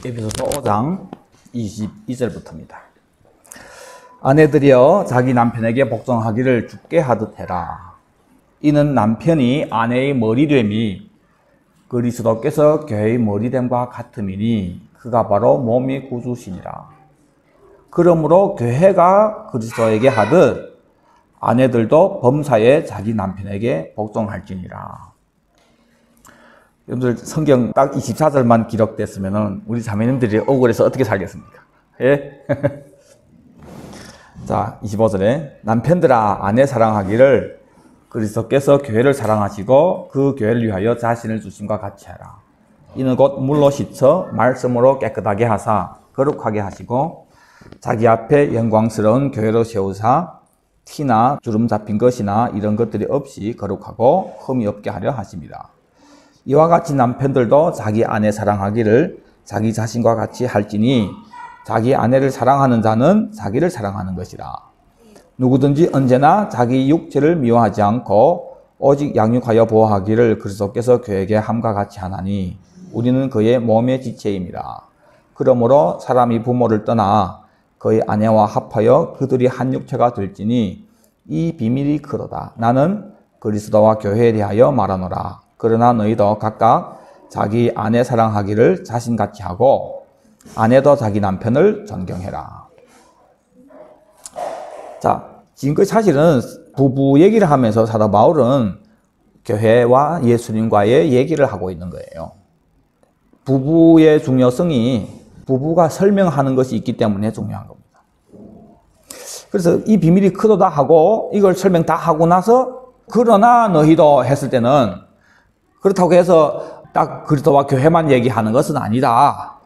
에베소서 5장 22절부터입니다. 아내들이여 자기 남편에게 복종하기를 주께 하듯 해라. 이는 남편이 아내의 머리됨이 그리스도께서 교회의 머리됨과 같음이니 그가 바로 몸의 구주시니라. 그러므로 교회가 그리스도에게 하듯 아내들도 범사에 자기 남편에게 복종할지니라. 여러분들 성경 딱 24절만 기록됐으면 우리 자매님들이 억울해서 어떻게 살겠습니까? 예? 자, 25절에 남편들아 아내 사랑하기를 그리스도께서 교회를 사랑하시고 그 교회를 위하여 자신을 주심과 같이 하라. 이는 곧 물로 씻어 말씀으로 깨끗하게 하사 거룩하게 하시고 자기 앞에 영광스러운 교회로 세우사 티나 주름 잡힌 것이나 이런 것들이 없이 거룩하고 흠이 없게 하려 하십니다. 이와 같이 남편들도 자기 아내 사랑하기를 자기 자신과 같이 할지니 자기 아내를 사랑하는 자는 자기를 사랑하는 것이라. 누구든지 언제나 자기 육체를 미워하지 않고 오직 양육하여 보호하기를 그리스도께서 교회에게 함과 같이 하나니 우리는 그의 몸의 지체임이라. 그러므로 사람이 부모를 떠나 그의 아내와 합하여 그들이 한 육체가 될지니 이 비밀이 크도다. 나는 그리스도와 교회에 대하여 말하노라. 그러나 너희도 각각 자기 아내 사랑하기를 자신같이 하고 아내도 자기 남편을 존경해라. 자, 지금까지 사실은 부부 얘기를 하면서 사도 바울은 교회와 예수님과의 얘기를 하고 있는 거예요. 부부의 중요성이 부부가 설명하는 것이 있기 때문에 중요한 겁니다. 그래서 이 비밀이 크도다 하고 이걸 설명 다 하고 나서 그러나 너희도 했을 때는 그렇다고 해서 딱 그리스도와 교회만 얘기하는 것은 아니다.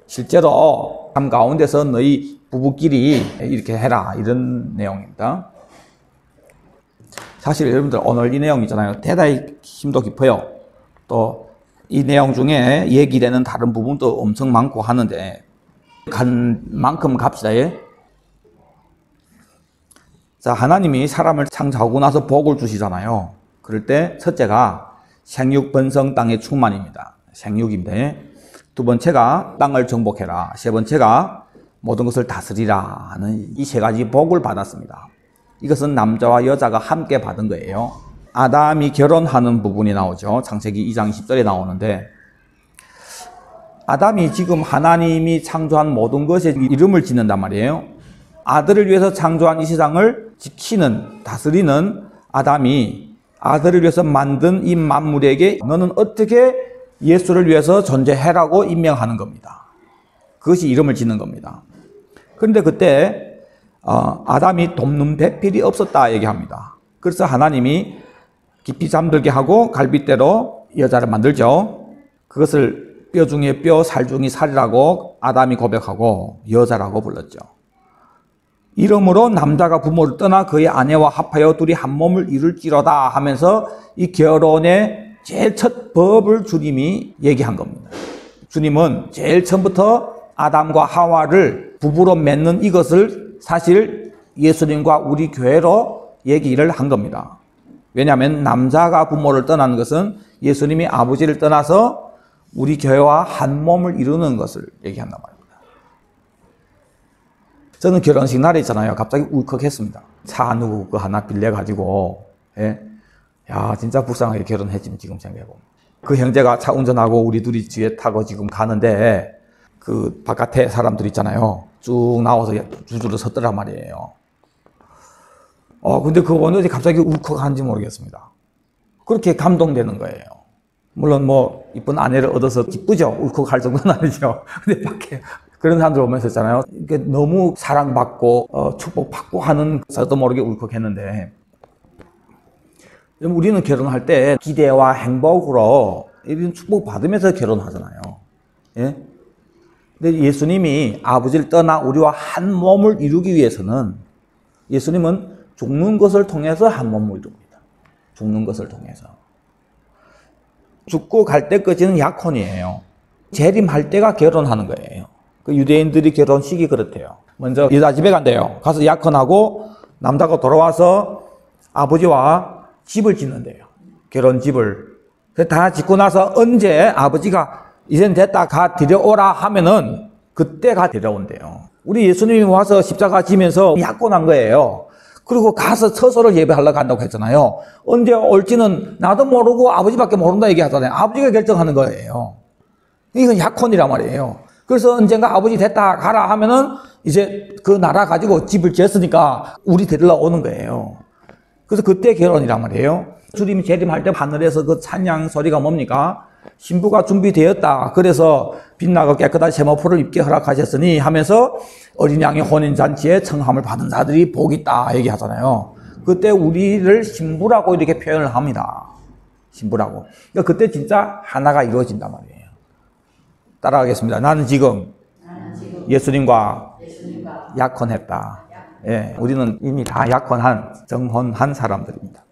실제로 삶 가운데서 너희 부부끼리 이렇게 해라 이런 내용입니다. 사실 여러분들 오늘 이 내용 있잖아요. 대단히 힘도 깊어요. 또 이 내용 중에 얘기되는 다른 부분도 엄청 많고 하는데 간 만큼 갑시다. 예? 자, 하나님이 사람을 창조하고 나서 복을 주시잖아요. 그럴 때 첫째가 생육 번성 땅의 충만입니다. 생육입니다. 두 번째가 땅을 정복해라. 세 번째가 모든 것을 다스리라 하는 이 세 가지 복을 받았습니다. 이것은 남자와 여자가 함께 받은 거예요. 아담이 결혼하는 부분이 나오죠. 창세기 2장 10절에 나오는데 아담이 지금 하나님이 창조한 모든 것에 이름을 짓는단 말이에요. 아들을 위해서 창조한 이 세상을 지키는, 다스리는 아담이 아들을 위해서 만든 이 만물에게 너는 어떻게 예수를 위해서 존재해라고 임명하는 겁니다. 그것이 이름을 짓는 겁니다. 그런데 그때 아담이 돕는 배필이 없었다 얘기합니다. 그래서 하나님이 깊이 잠들게 하고 갈빗대로 여자를 만들죠. 그것을 뼈 중에 뼈, 살 중에 살이라고 아담이 고백하고 여자라고 불렀죠. 이러므로 남자가 부모를 떠나 그의 아내와 합하여 둘이 한 몸을 이룰지로다 하면서 이 결혼의 제일 첫 법을 주님이 얘기한 겁니다. 주님은 제일 처음부터 아담과 하와를 부부로 맺는 이것을 사실 예수님과 우리 교회로 얘기를 한 겁니다. 왜냐하면 남자가 부모를 떠나는 것은 예수님이 아버지를 떠나서 우리 교회와 한 몸을 이루는 것을 얘기한단 말입니다. 저는 결혼식 날에 있잖아요. 갑자기 울컥했습니다. 차 누구 거 하나 빌려가지고 예? 야 진짜 불쌍하게 결혼했지 지금 생각해보면. 그 형제가 차 운전하고 우리 둘이 뒤에 타고 지금 가는데 그 바깥에 사람들 있잖아요. 쭉 나와서 줄줄로 섰더란 말이에요. 근데 그거 어느새 갑자기 울컥한지 모르겠습니다. 그렇게 감동되는 거예요. 물론 뭐 이쁜 아내를 얻어서 기쁘죠. 울컥할 정도는 아니죠. 근데 밖에 그런 사람들 오면서 있잖아요. 이게 너무 사랑받고 축복받고 하는 저도 모르게 울컥했는데 우리는 결혼할 때 기대와 행복으로 이런 축복받으면서 결혼하잖아요. 예? 근데 예수님이 아버지를 떠나 우리와 한 몸을 이루기 위해서는 예수님은 죽는 것을 통해서 한 몸을 이룹니다. 죽는 것을 통해서. 죽고 갈 때까지는 약혼이에요. 재림할 때가 결혼하는 거예요. 그 유대인들이 결혼식이 그렇대요. 먼저 여자 집에 간대요. 가서 약혼하고 남자가 돌아와서 아버지와 집을 짓는데요. 결혼집을. 다 짓고 나서 언제 아버지가 이젠 됐다, 가 데려오라 하면은 그때 가 데려온대요. 우리 예수님이 와서 십자가 지면서 약혼한 거예요. 그리고 가서 처소를 예배하려고 한다고 했잖아요. 언제 올지는 나도 모르고 아버지밖에 모른다 얘기하잖아요. 아버지가 결정하는 거예요. 이건 약혼이란 말이에요. 그래서 언젠가 아버지 됐다 가라 하면은 이제 그 나라 가지고 집을 지었으니까 우리 데리러 오는 거예요. 그래서 그때 결혼이란 말이에요. 주님이 재림할 때 하늘에서 그 찬양 소리가 뭡니까? 신부가 준비되었다. 그래서 빛나고 깨끗한 세마포를 입게 허락하셨으니 하면서 어린 양의 혼인잔치에 청함을 받은 자들이 복이 있다 얘기하잖아요. 그때 우리를 신부라고 이렇게 표현을 합니다. 신부라고. 그러니까 그때 진짜 하나가 이루어진단 말이에요. 따라가겠습니다. 나는 지금 예수님과 약혼했다. 예, 우리는 이미 다 약혼한, 정혼한 사람들입니다.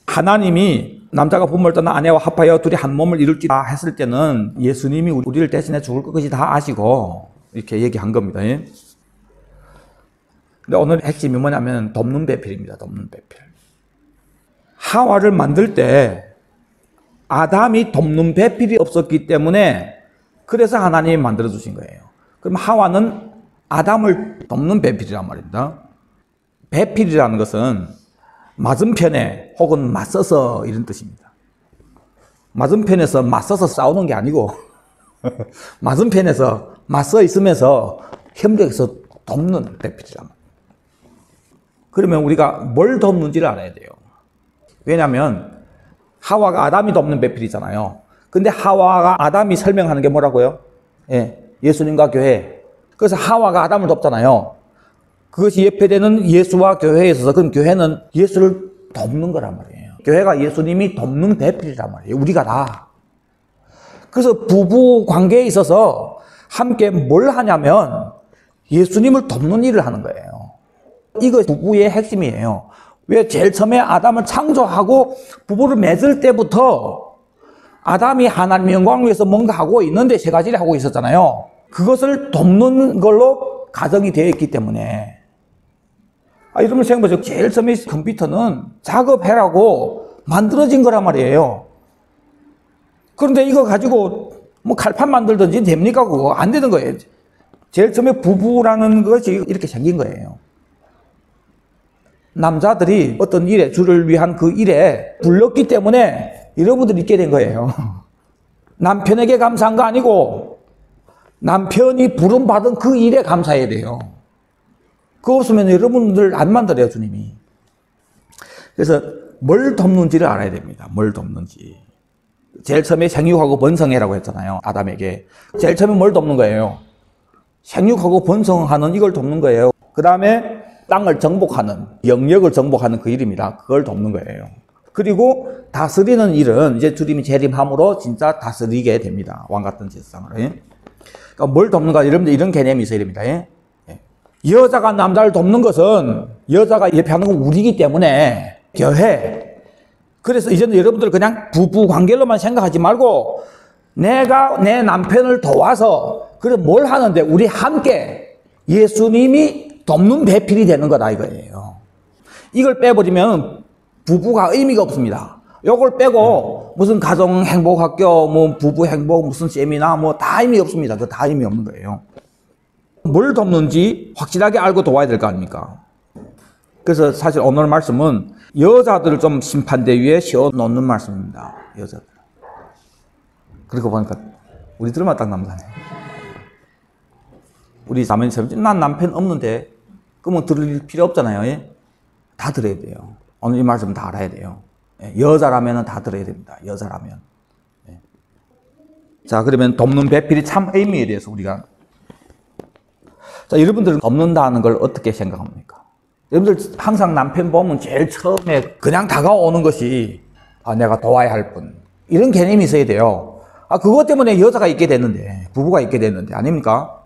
하나님이 남자가 부모를 떠나 아내와 합하여 둘이 한 몸을 이룰지라 했을 때는 예수님이 우리를 대신해 죽을 것까지 다 아시고 이렇게 얘기한 겁니다. 예? 근데 오늘 핵심이 뭐냐면 돕는 배필입니다. 돕는 배필. 하와를 만들 때 아담이 돕는 배필이 없었기 때문에 그래서 하나님이 만들어 주신 거예요. 그럼 하와는 아담을 돕는 배필이란 말입니다. 배필이라는 것은 맞은편에 혹은 맞서서 이런 뜻입니다. 맞은편에서 맞서서 싸우는 게 아니고 맞은편에서 맞서 있으면서 협력해서 돕는 배필이란 말이에요. 그러면 우리가 뭘 돕는지를 알아야 돼요. 왜냐하면 하와가 아담이 돕는 배필이잖아요. 근데 하와가 아담이 설명하는 게 뭐라고요? 예, 예수님과 교회. 그래서 하와가 아담을 돕잖아요. 그것이 예표되는 예수와 교회에 있어서 그럼 교회는 예수를 돕는 거란 말이에요. 교회가 예수님이 돕는 배필이란 말이에요. 우리가 다. 그래서 부부 관계에 있어서 함께 뭘 하냐면 예수님을 돕는 일을 하는 거예요. 이거 부부의 핵심이에요. 왜 제일 처음에 아담을 창조하고 부부를 맺을 때부터 아담이 하나님의 영광을 위해서 뭔가 하고 있는데 세 가지를 하고 있었잖아요. 그것을 돕는 걸로 가정이 되어 있기 때문에 여러분 생각해보세요. 제일 처음에 컴퓨터는 작업해라고 만들어진 거란 말이에요. 그런데 이거 가지고 뭐 칼판 만들든지 됩니까? 그거 안 되는 거예요. 제일 처음에 부부라는 것이 이렇게 생긴 거예요. 남자들이 어떤 일에, 주를 위한 그 일에 불렀기 때문에 여러분들이 있게 된 거예요. 남편에게 감사한 거 아니고 남편이 부름받은 그 일에 감사해야 돼요. 그거 없으면 여러분들 안 만들어요, 주님이. 그래서 뭘 돕는지를 알아야 됩니다. 뭘 돕는지. 제일 처음에 생육하고 번성해라고 했잖아요, 아담에게. 제일 처음에 뭘 돕는 거예요? 생육하고 번성하는 이걸 돕는 거예요. 그 다음에 땅을 정복하는, 영역을 정복하는 그 일입니다. 그걸 돕는 거예요. 그리고 다스리는 일은 이제 주님이 재림함으로 진짜 다스리게 됩니다. 왕 같은 세상을. 그러니까 뭘 돕는가? 여러분들 이런 개념이 있어야 됩니다. 여자가 남자를 돕는 것은 여자가 옆에 하는 건 우리이기 때문에 교회. 그래서 이제는 여러분들 그냥 부부 관계로만 생각하지 말고 내가 내 남편을 도와서 그래 뭘 하는데 우리 함께 예수님이 돕는 배필이 되는 거다 이거예요. 이걸 빼버리면 부부가 의미가 없습니다. 요걸 빼고 무슨 가정 행복학교, 뭐 부부 행복, 무슨 세미나 뭐 다 의미 없습니다. 그 다 의미 없는 거예요. 뭘 돕는지 확실하게 알고 도와야 될 거 아닙니까? 그래서 사실 오늘 말씀은 여자들을 좀 심판대 위에 씌워놓는 말씀입니다. 여자들. 그리고 보니까 우리들만 딱 남자네. 우리 자매님처럼 난 남편 없는데 그러면 들을 필요 없잖아요. 예? 다 들어야 돼요. 오늘 이 말씀 다 알아야 돼요. 여자라면 다 들어야 됩니다. 여자라면. 자, 그러면 돕는 배필이 참 의미에 대해서 우리가. 자, 여러분들은 돕는다는 걸 어떻게 생각합니까? 여러분들 항상 남편 보면 제일 처음에 그냥 다가오는 것이 내가 도와야 할 분. 이런 개념이 있어야 돼요. 그것 때문에 여자가 있게 됐는데, 부부가 있게 됐는데, 아닙니까?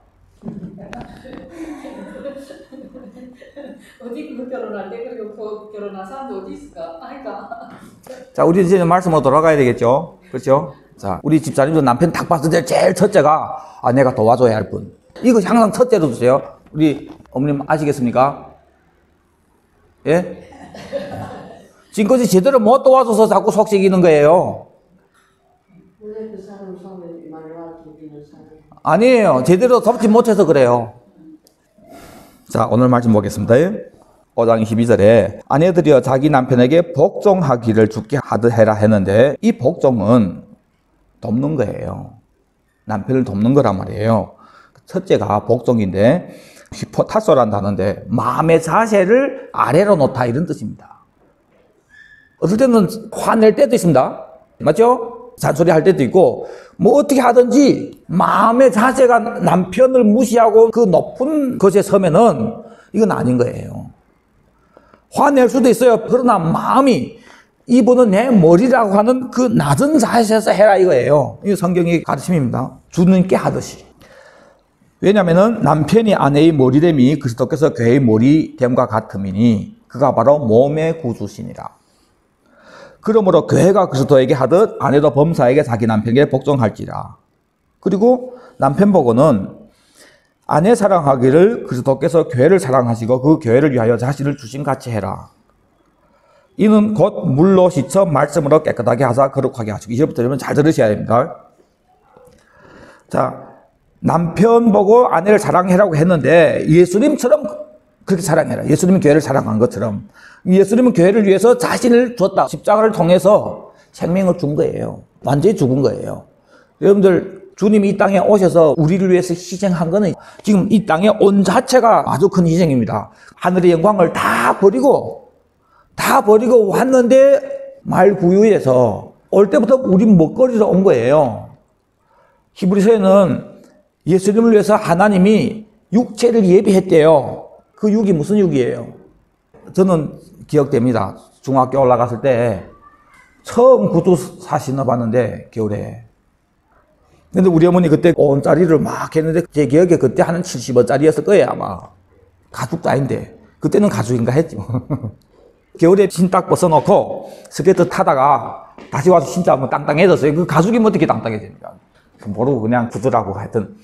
어디 결혼할 때 그리고 결혼한 사람도 어디 있을까? 자, 우리 이제 말씀으로 돌아가야 되겠죠? 그렇죠? 자, 우리 집사님도 남편 딱 봤을 때 제일 첫째가 내가 도와줘야 할 분. 이거 항상 첫째로 주세요. 우리 어머님 아시겠습니까? 예? 지금까지 제대로 못 도와줘서 자꾸 속삭이는 거예요. 원래 그 사람 성을 많이 아니에요. 제대로 덮지 못해서 그래요. 자, 오늘 말씀 보겠습니다. 5장 22절에 아내들이여 자기 남편에게 복종하기를 주께 하듯 해라 했는데, 이 복종은 돕는 거예요. 남편을 돕는 거란 말이에요. 첫째가 복종인데, 히포타소라는 단어인데 마음의 자세를 아래로 놓다 이런 뜻입니다. 어떨 때는 화낼 때도 있습니다. 맞죠? 잔소리 할 때도 있고, 뭐 어떻게 하든지 마음의 자세가 남편을 무시하고 그 높은 것에 서면은 이건 아닌 거예요. 화낼 수도 있어요. 그러나 마음이, 이분은 내 머리라고 하는 그 낮은 자세에서 해라 이거예요. 이게 성경의 가르침입니다. 주님께 하듯이. 왜냐하면 남편이 아내의 머리됨이 그리스도께서 교회의 머리됨과 같음이니 그가 바로 몸의 구주시니라. 그러므로 교회가 그리스도에게 하듯 아내도 범사에게 자기 남편에게 복종할지라. 그리고 남편 보고는 아내 사랑하기를 그리스도께서 교회를 사랑하시고 그 교회를 위하여 자신을 주심같이 해라. 이는 곧 물로 씻어 말씀으로 깨끗하게 하사 거룩하게 하시고. 이제부터 여러분 잘 들으셔야 됩니다. 자, 남편 보고 아내를 사랑해라고 했는데 예수님처럼 그렇게 사랑해라. 예수님이 교회를 사랑한 것처럼 예수님은 교회를 위해서 자신을 줬다. 십자가를 통해서 생명을 준 거예요. 완전히 죽은 거예요. 여러분들, 주님이 이 땅에 오셔서 우리를 위해서 희생한 거는 지금 이 땅에 온 자체가 아주 큰 희생입니다. 하늘의 영광을 다 버리고 왔는데 말구유에서 올 때부터 우리 먹거리로 온 거예요. 히브리서에는 예수님을 위해서 하나님이 육체를 예비했대요. 그 육이 무슨 육이에요? 저는 기억됩니다. 중학교 올라갔을 때 처음 구두 사 신어봤는데, 겨울에. 근데 우리 어머니 그때 5원짜리를 막 했는데 제 기억에 그때 한 70원짜리였을 거예요, 아마. 가죽도 아닌데. 그때는 가죽인가 했지. 겨울에 신딱 벗어놓고 스케이트 타다가 다시 와서 진짜 뭐 땅땅해졌어요. 그 가죽이 뭐 어떻게 땅땅해집니까? 모르고 그냥 구두라고 하여튼.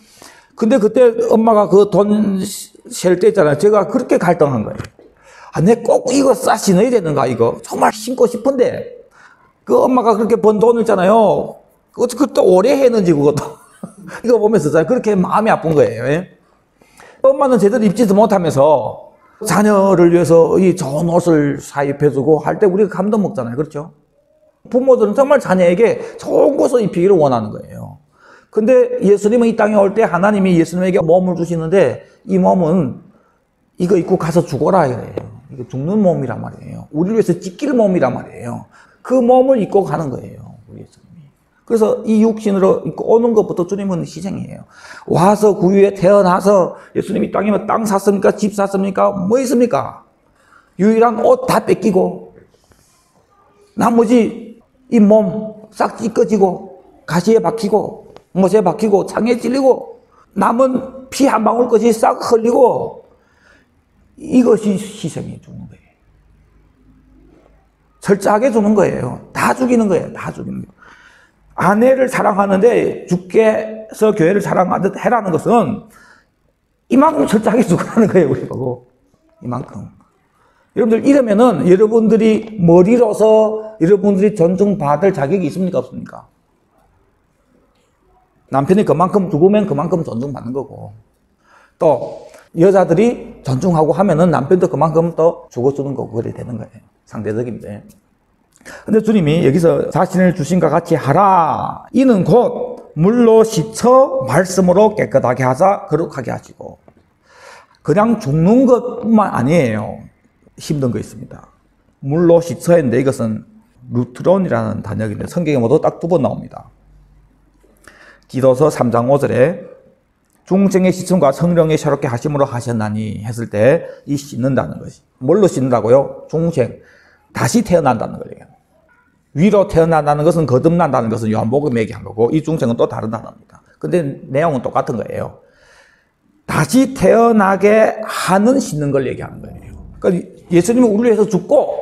근데 그때 엄마가 그 돈 셀 때 있잖아요. 제가 그렇게 갈등한 거예요. 아, 내 꼭 이거 싸 신어야 되는가, 이거. 정말 신고 싶은데. 그 엄마가 그렇게 번 돈을 있잖아요. 어떻게 또 오래 했는지, 그것도. 이거 보면서 그렇게 마음이 아픈 거예요. 예? 엄마는 제대로 입지도 못하면서 자녀를 위해서 이 좋은 옷을 사입해주고 할 때 우리가 감동 먹잖아요. 그렇죠? 부모들은 정말 자녀에게 좋은 것을 입히기를 원하는 거예요. 근데 예수님은 이 땅에 올 때 하나님이 예수님에게 몸을 주시는데 이 몸은 이거 입고 가서 죽어라 이래요. 이거 죽는 몸이란 말이에요. 우리를 위해서 찢길 몸이란 말이에요. 그 몸을 입고 가는 거예요. 우리 예수님이. 그래서 이 육신으로 입고 오는 것부터 주님은 희생이에요. 와서 구유에 태어나서 예수님이 땅에 땅 샀습니까? 집 샀습니까? 뭐 있습니까? 유일한 옷 다 뺏기고 나머지 이 몸 싹 찢겨지고 가시에 박히고 못에 박히고 창에 찔리고 남은 피 한 방울까지 싹 흘리고 이것이 희생해 주는 거예요. 철저하게 주는 거예요. 다 죽이는 거예요. 다 죽이는 거예요. 아내를 사랑하는데 주께서 교회를 사랑하듯 해라는 것은 이만큼 철저하게 죽으라는 거예요. 우리 보고. 이만큼. 여러분들 이러면은 여러분들이 머리로서 여러분들이 존중받을 자격이 있습니까? 없습니까? 남편이 그만큼 죽으면 그만큼 존중받는 거고, 또 여자들이 존중하고 하면은 남편도 그만큼 또 죽어주는 거고 그래 되는 거예요. 상대적인데. 근데 주님이 여기서 자신을 주신과 같이 하라. 이는 곧 물로 씻어 말씀으로 깨끗하게 하사 거룩하게 하시고. 그냥 죽는 것뿐만 아니에요. 힘든 거 있습니다. 물로 씻어 했는데 이것은 루트론이라는 단역인데 성경에 모두 딱 2번 나옵니다. 디도서 3장 5절에 중생의 씻음과 성령의 새롭게 하심으로 하셨나니 했을 때 이 씻는다는 것이 뭘로 씻는다고요? 중생, 다시 태어난다는 거예요. 위로 태어난다는 것은 거듭난다는 것은 요한복음에 얘기한 거고 이 중생은 또 다른 단어입니다. 근데 내용은 똑같은 거예요. 다시 태어나게 하는 씻는 걸 얘기하는 거예요. 그러니까 예수님은 우리를 위해서 죽고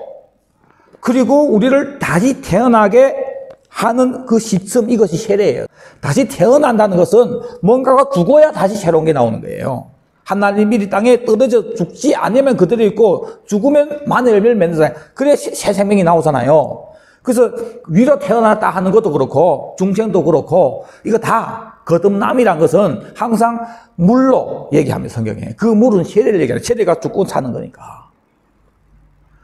그리고 우리를 다시 태어나게 하는 그 씻음, 이것이 세례예요. 다시 태어난다는 것은 뭔가가 죽어야 다시 새로운 게 나오는 거예요. 하나님이 이 땅에 떨어져 죽지 않으면 그대로 있고 죽으면 많은 열매를 맺는잖아요. 그래 새 생명이 나오잖아요. 그래서 위로 태어났다 하는 것도 그렇고 중생도 그렇고 이거 다 거듭남이란 것은 항상 물로 얘기합니다, 성경에. 그 물은 세례를 얘기해요. 세례가 죽고 사는 거니까.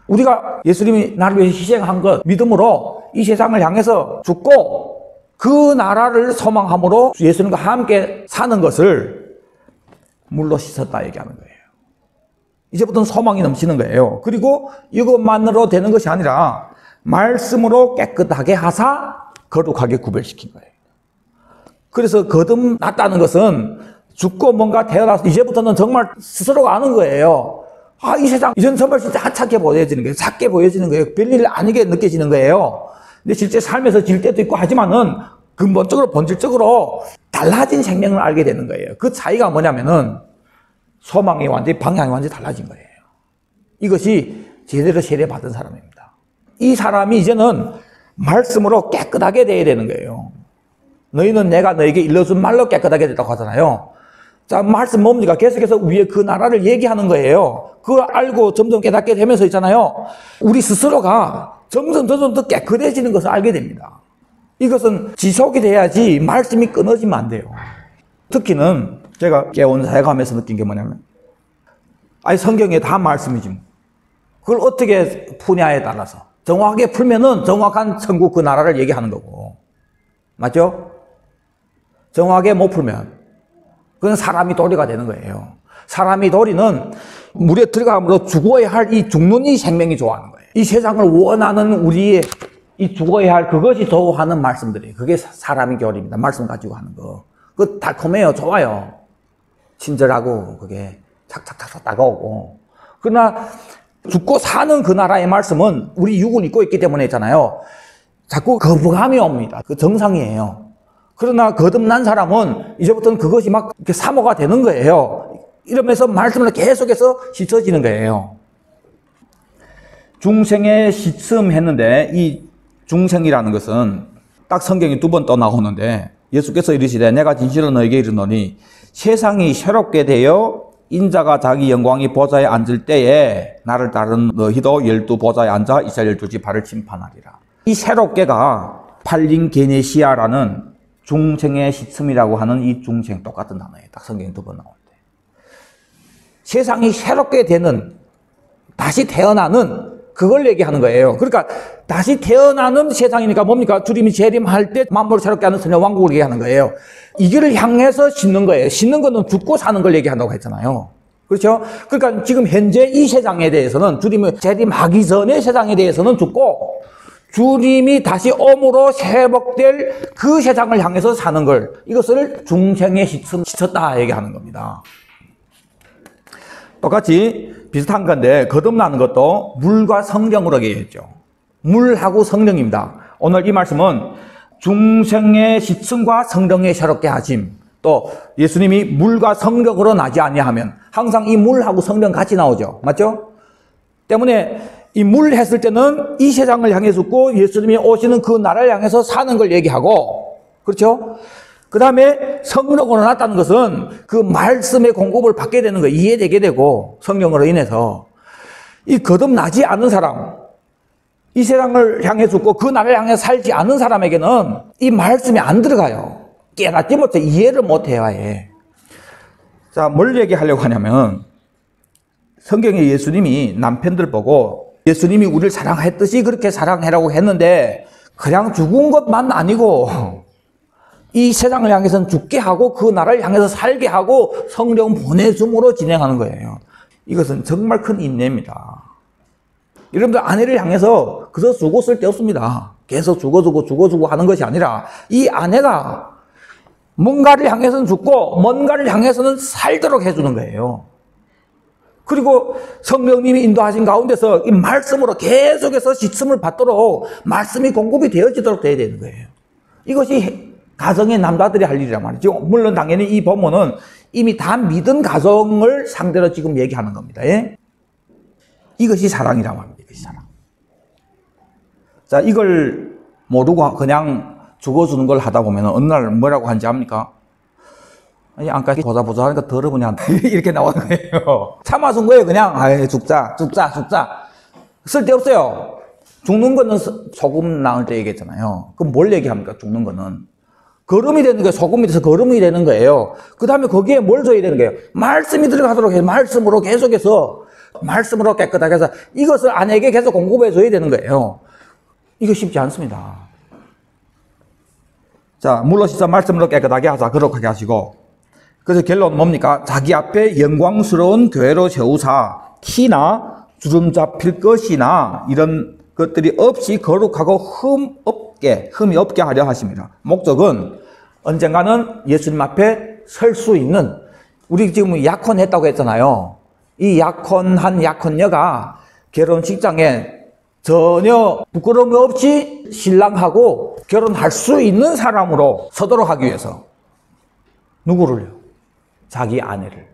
우리가 예수님이 나를 위해서 희생한 것, 믿음으로 이 세상을 향해서 죽고 그 나라를 소망함으로 예수님과 함께 사는 것을 물로 씻었다 얘기하는 거예요. 이제부터는 소망이 넘치는 거예요. 그리고 이것만으로 되는 것이 아니라 말씀으로 깨끗하게 하사 거룩하게 구별시킨 거예요. 그래서 거듭났다는 것은 죽고 뭔가 태어나서 이제부터는 정말 스스로가 아는 거예요. 아, 이 세상 이제는 정말 진짜 하찮게 보여지는 거예요. 작게 보여지는 거예요. 별일 아니게 느껴지는 거예요. 근데 실제 삶에서 질 때도 있고 하지만은 근본적으로 본질적으로 달라진 생명을 알게 되는 거예요. 그 차이가 뭐냐면은 소망이 완전히 방향이 완전히 달라진 거예요. 이것이 제대로 세례받은 사람입니다. 이 사람이 이제는 말씀으로 깨끗하게 돼야 되는 거예요. 너희는 내가 너에게 일러준 말로 깨끗하게 됐다고 하잖아요. 자, 말씀 뭡니까? 계속해서 위에 그 나라를 얘기하는 거예요. 그걸 알고 점점 깨닫게 되면서 있잖아요. 우리 스스로가 점점 더 깨끗해지는 것을 알게 됩니다. 이것은 지속이 돼야지 말씀이 끊어지면 안 돼요. 특히는 제가 깨운 사역하면서 느낀 게 뭐냐면, 아니 성경에 다 말씀이지 뭐. 그걸 어떻게 푸냐에 따라서 정확하게 풀면은 정확한 천국 그 나라를 얘기하는 거고, 맞죠? 정확하게 못 풀면 그건 사람이 도리가 되는 거예요. 사람이 도리는 물에 들어가므로 죽어야 할 이 죽는 이 생명이 좋아하는 거예요. 이 세상을 원하는 우리의 이 죽어야 할 그것이 좋아하는 말씀들이에요. 그게 사람의 교리입니다. 말씀 가지고 하는 거. 그거 달콤해요. 좋아요. 친절하고 그게 착착착착 다가오고. 그러나 죽고 사는 그 나라의 말씀은 우리 육을 입고 있기 때문에 있잖아요. 자꾸 거부감이 옵니다. 그 정상이에요. 그러나 거듭난 사람은 이제부터는 그것이 막 이렇게 사모가 되는 거예요. 이러면서 말씀을 계속해서 씻어지는 거예요. 중생에 씻음했는데 이 중생이라는 것은 딱 성경이 2번 또 나오는데 예수께서 이르시되 내가 진실로 너에게 이르노니 세상이 새롭게 되어 인자가 자기 영광이 보좌에 앉을 때에 나를 따른 너희도 12보좌에 앉아 이스라엘 12지 발을 심판하리라. 이 새롭게가 팔린게네시아라는 중생의 씻음이라고 하는 이 중생 똑같은 단어예요. 딱 성경에 2번 나올 때. 세상이 새롭게 되는, 다시 태어나는 그걸 얘기하는 거예요. 그러니까 다시 태어나는 세상이니까 뭡니까? 주님이 재림할 때 만물을 새롭게 하는 선의 왕국을 얘기하는 거예요. 이거를 향해서 씻는 거예요. 씻는 거는 죽고 사는 걸 얘기한다고 했잖아요. 그렇죠? 그러니까 지금 현재 이 세상에 대해서는 주님이 재림하기 전의 세상에 대해서는 죽고 주님이 다시 옴으로 회복될 그 세상을 향해서 사는 걸, 이것을 중생의 씻었다 얘기하는 겁니다. 똑같이 비슷한 건데 거듭나는 것도 물과 성령으로 얘기했죠. 물하고 성령입니다. 오늘 이 말씀은 중생의 씻음과 성령의 새롭게 하심, 또 예수님이 물과 성령으로 나지 아니하면 항상 이 물하고 성령 같이 나오죠. 맞죠? 때문에 이 물 했을 때는 이 세상을 향해 죽고 예수님이 오시는 그 나라를 향해서 사는 걸 얘기하고, 그렇죠? 그 다음에 성령으로 났다는 것은 그 말씀의 공급을 받게 되는 거예요. 이해되게 되고, 성령으로 인해서. 이 거듭나지 않은 사람, 이 세상을 향해 죽고 그 나라를 향해 살지 않은 사람에게는 이 말씀이 안 들어가요. 깨닫지 못해, 이해를 못해요, 아예. 자, 뭘 얘기하려고 하냐면, 성경에 예수님이 남편들 보고 예수님이 우리를 사랑했듯이 그렇게 사랑해라고 했는데 그냥 죽은 것만 아니고 이 세상을 향해서는 죽게 하고 그 나라를 향해서 살게 하고 성령 보내줌으로 진행하는 거예요. 이것은 정말 큰 인내입니다. 여러분들 아내를 향해서 그저 주고 쓸 데 없습니다. 계속 주고 하는 것이 아니라 이 아내가 뭔가를 향해서는 죽고 뭔가를 향해서는 살도록 해주는 거예요. 그리고 성령님이 인도하신 가운데서 이 말씀으로 계속해서 씻음을 받도록 말씀이 공급이 되어지도록 돼야 되는 거예요. 이것이 가정의 남자들이 할 일이란 말이죠. 물론 당연히 이 본문은 이미 다 믿은 가정을 상대로 지금 얘기하는 겁니다. 예? 이것이 사랑이란 말입니다. 이것이 사랑. 자, 이걸 모르고 그냥 죽어주는 걸 하다 보면 어느 날 뭐라고 하는지 압니까? 아니, 안까지 보자 하니까 더러우냐 이렇게 나오는 거예요. 참아준 거예요. 그냥 아이 죽자. 쓸데없어요. 죽는 거는 소금 나올 때 얘기했잖아요. 그럼 뭘 얘기합니까? 죽는 거는 거름이 되는 거예요. 소금이 돼서 거름이 되는 거예요. 그 다음에 거기에 뭘 줘야 되는 거예요? 말씀이 들어가도록 해서 말씀으로 계속해서 말씀으로 깨끗하게 해서 이것을 아내에게 계속 공급해 줘야 되는 거예요. 이거 쉽지 않습니다. 자, 물로 씻어 말씀으로 깨끗하게 하자. 거룩하게 하시고. 그래서 결론 뭡니까? 자기 앞에 영광스러운 교회로 세우사 티나 주름 잡힐 것이나 이런 것들이 없이 거룩하고 흠이 없게 하려 하십니다. 목적은 언젠가는 예수님 앞에 설 수 있는, 우리 지금 약혼했다고 했잖아요. 이 약혼한 약혼녀가 결혼식장에 전혀 부끄러움이 없이 신랑하고 결혼할 수 있는 사람으로 서도록 하기 위해서 누구를요? 자기 아내를.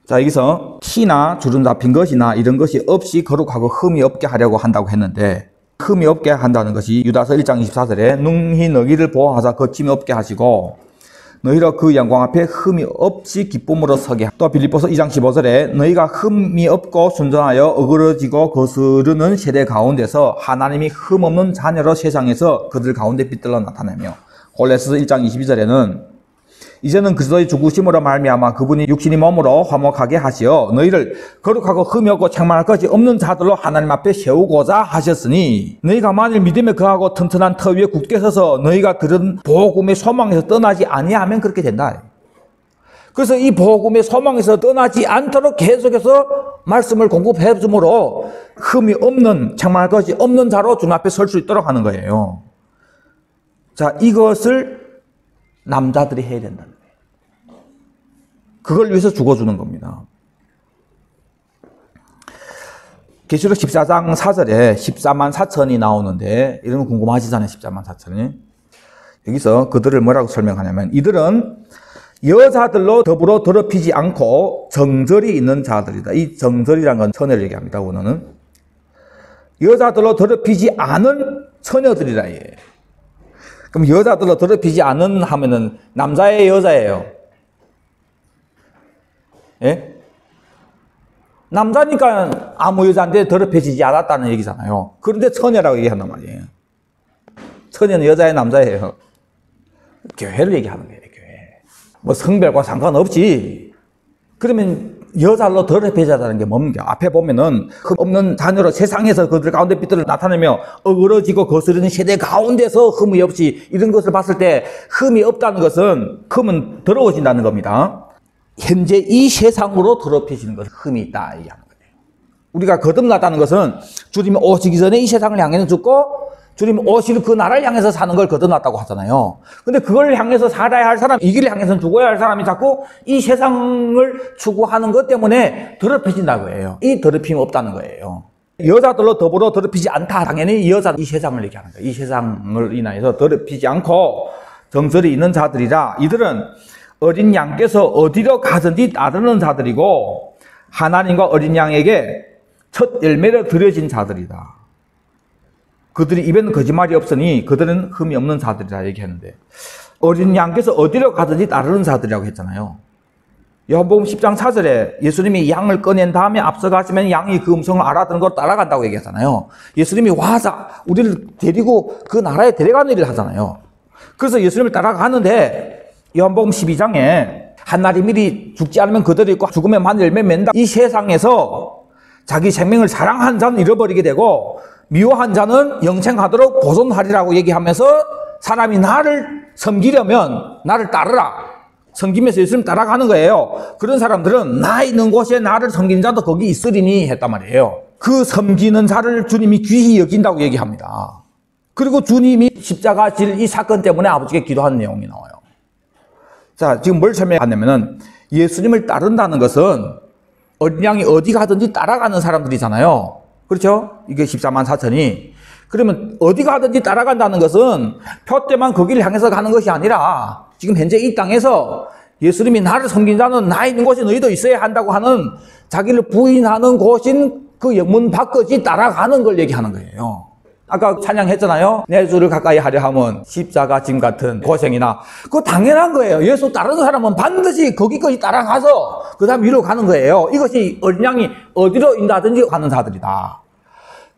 자, 여기서 티나 주름 잡힌 것이나 이런 것이 없이 거룩하고 흠이 없게 하려고 한다고 했는데, 흠이 없게 한다는 것이 유다서 1장 24절에 능히 너희를 보호하사 거침이 없게 하시고 너희로 그 영광 앞에 흠이 없이 기쁨으로 서게. 또 빌립보서 2장 15절에 너희가 흠이 없고 순전하여 어그러지고 거스르는 세대 가운데서 하나님이 흠 없는 자녀로 세상에서 그들 가운데 빛들어 나타내며, 골로새서 1장 22절에는 이제는 그리스도의 죽으심으로 말미암아 그분이 육신이 몸으로 화목하게 하시어 너희를 거룩하고 흠이 없고 책망할 것이 없는 자들로 하나님 앞에 세우고자 하셨으니 너희가 만일 믿음에 거하고 튼튼한 터 위에 굳게 서서 너희가 그런 복음의 소망에서 떠나지 아니하면 그렇게 된다. 그래서 이 복음의 소망에서 떠나지 않도록 계속해서 말씀을 공급해 주므로 흠이 없는, 책망할 것이 없는 자로 주님 앞에 설 수 있도록 하는 거예요. 자, 이것을 남자들이 해야 된다는 거예요. 그걸 위해서 죽어주는 겁니다. 계시록 14장 4절에 14만 4천이 나오는데, 이런 거 궁금하시잖아요. 14만 4천이. 여기서 그들을 뭐라고 설명하냐면, 이들은 여자들로 더불어 더럽히지 않고 정절이 있는 자들이다. 이 정절이라는 건 처녀를 얘기합니다. 원어는 여자들로 더럽히지 않은 처녀들이라 해요. 그럼 여자들로 더럽히지 않은 하면은 남자예요, 여자예요? 예? 남자니까 아무 여자인데 더럽혀지지 않았다는 얘기잖아요. 그런데 처녀라고 얘기한단 말이에요. 처녀는 여자예요, 남자예요? 교회를 얘기하는 거예요, 교회. 뭐 성별과 상관없지. 그러면 여자로 더럽혀졌다는 게 뭡니까? 앞에 보면은 흠 없는 자녀로 세상에서 그들 가운데 빛들을 나타내며 어그러지고 거스르는 세대 가운데서 흠이 없이, 이런 것을 봤을 때 흠이 없다는 것은, 흠은 더러워진다는 겁니다. 현재 이 세상으로 더럽혀지는 것은 흠이 있다 얘기하는 거예요. 우리가 거듭났다는 것은 주님이 오시기 전에 이 세상을 향해서 죽고 주님이 오실 그 나라를 향해서 사는 걸 거듭났다고 하잖아요. 근데 그걸 향해서 살아야 할 사람, 이 길을 향해서는 죽어야 할 사람이 자꾸 이 세상을 추구하는 것 때문에 더럽혀진다고 해요. 이 더럽힘이 없다는 거예요. 여자들로 더불어 더럽히지 않다. 당연히 이 세상을 얘기하는 거예요. 이 세상을 인하여서 더럽히지 않고 정절이 있는 자들이라. 이들은 어린 양께서 어디로 가든지 따르는 자들이고 하나님과 어린 양에게 첫 열매를 드려진 자들이다. 그들이 입에는 거짓말이 없으니 그들은 흠이 없는 자들이라 얘기했는데, 어린 양께서 어디로 가든지 따르는 자들이라고 했잖아요. 요한복음 10장 4절에 예수님이 양을 꺼낸 다음에 앞서가시면 양이 그 음성을 알아듣는 걸 따라간다고 얘기하잖아요. 예수님이 와서 우리를 데리고 그 나라에 데려가는 일을 하잖아요. 그래서 예수님을 따라가는데 요한복음 12장에 한날이 미리 죽지 않으면 그들이 있고 죽으면 만 열매 맺는다. 이 세상에서 자기 생명을 사랑한 자는 잃어버리게 되고 미워한 자는 영생하도록 보존하리라고 얘기하면서 사람이 나를 섬기려면 나를 따르라. 섬기면서 예수님 따라가는 거예요. 그런 사람들은 나 있는 곳에 나를 섬기는 자도 거기 있으리니 했단 말이에요. 그 섬기는 자를 주님이 귀히 여긴다고 얘기합니다. 그리고 주님이 십자가 질 이 사건 때문에 아버지께 기도하는 내용이 나와요. 자, 지금 뭘 설명하냐면은 예수님을 따른다는 것은 어린 양이 어디 가든지 따라가는 사람들이잖아요. 그렇죠? 이게 14만 4천이. 그러면 어디 가든지 따라간다는 것은 표때만 거기를 향해서 가는 것이 아니라 지금 현재 이 땅에서 예수님이 나를 섬긴 자는 나 있는 곳에 너희도 있어야 한다고 하는, 자기를 부인하는 곳인 그 영문 밖까지 따라가는 걸 얘기하는 거예요. 아까 찬양했잖아요. 내 주를 가까이 하려 하면 십자가 짐 같은 고생이나. 그거 당연한 거예요. 예수 따르는 사람은 반드시 거기까지 따라가서 그 다음 위로 가는 거예요. 이것이 어린 양이 어디로 인도하든지 가는 자들이다.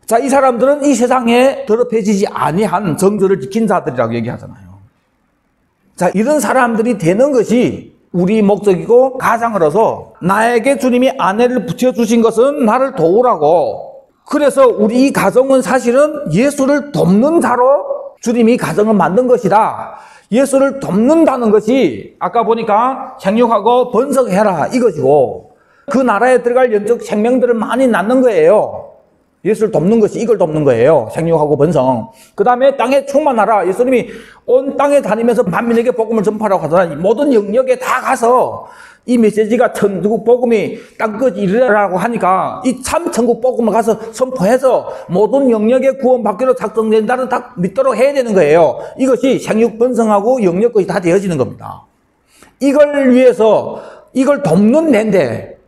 자, 이 사람들은 이 세상에 더럽혀지지 아니한 정절을 지킨 자들이라고 얘기하잖아요. 자, 이런 사람들이 되는 것이 우리 목적이고 가장으로서 나에게 주님이 아내를 붙여주신 것은 나를 도우라고. 그래서 우리 이 가정은 사실은 예수를 돕는 자로 주님이 가정을 만든 것이다. 예수를 돕는다는 것이 아까 보니까 생육하고 번성해라 이것이고, 그 나라에 들어갈 영적 생명들을 많이 낳는 거예요. 예수를 돕는 것이 이걸 돕는 거예요. 생육하고 번성. 그 다음에 땅에 충만하라. 예수님이 온 땅에 다니면서 만민에게 복음을 전파하라고 하잖아요. 모든 영역에 다 가서 이 메시지가 천국 복음이 땅끝 이르라고 하니까 이 참 천국 복음을 가서 선포해서 모든 영역에 구원받기로 작정된 자는 다 믿도록 해야 되는 거예요. 이것이 생육 번성하고 영역 것이 다 되어지는 겁니다. 이걸 위해서 이걸 돕는 내인데,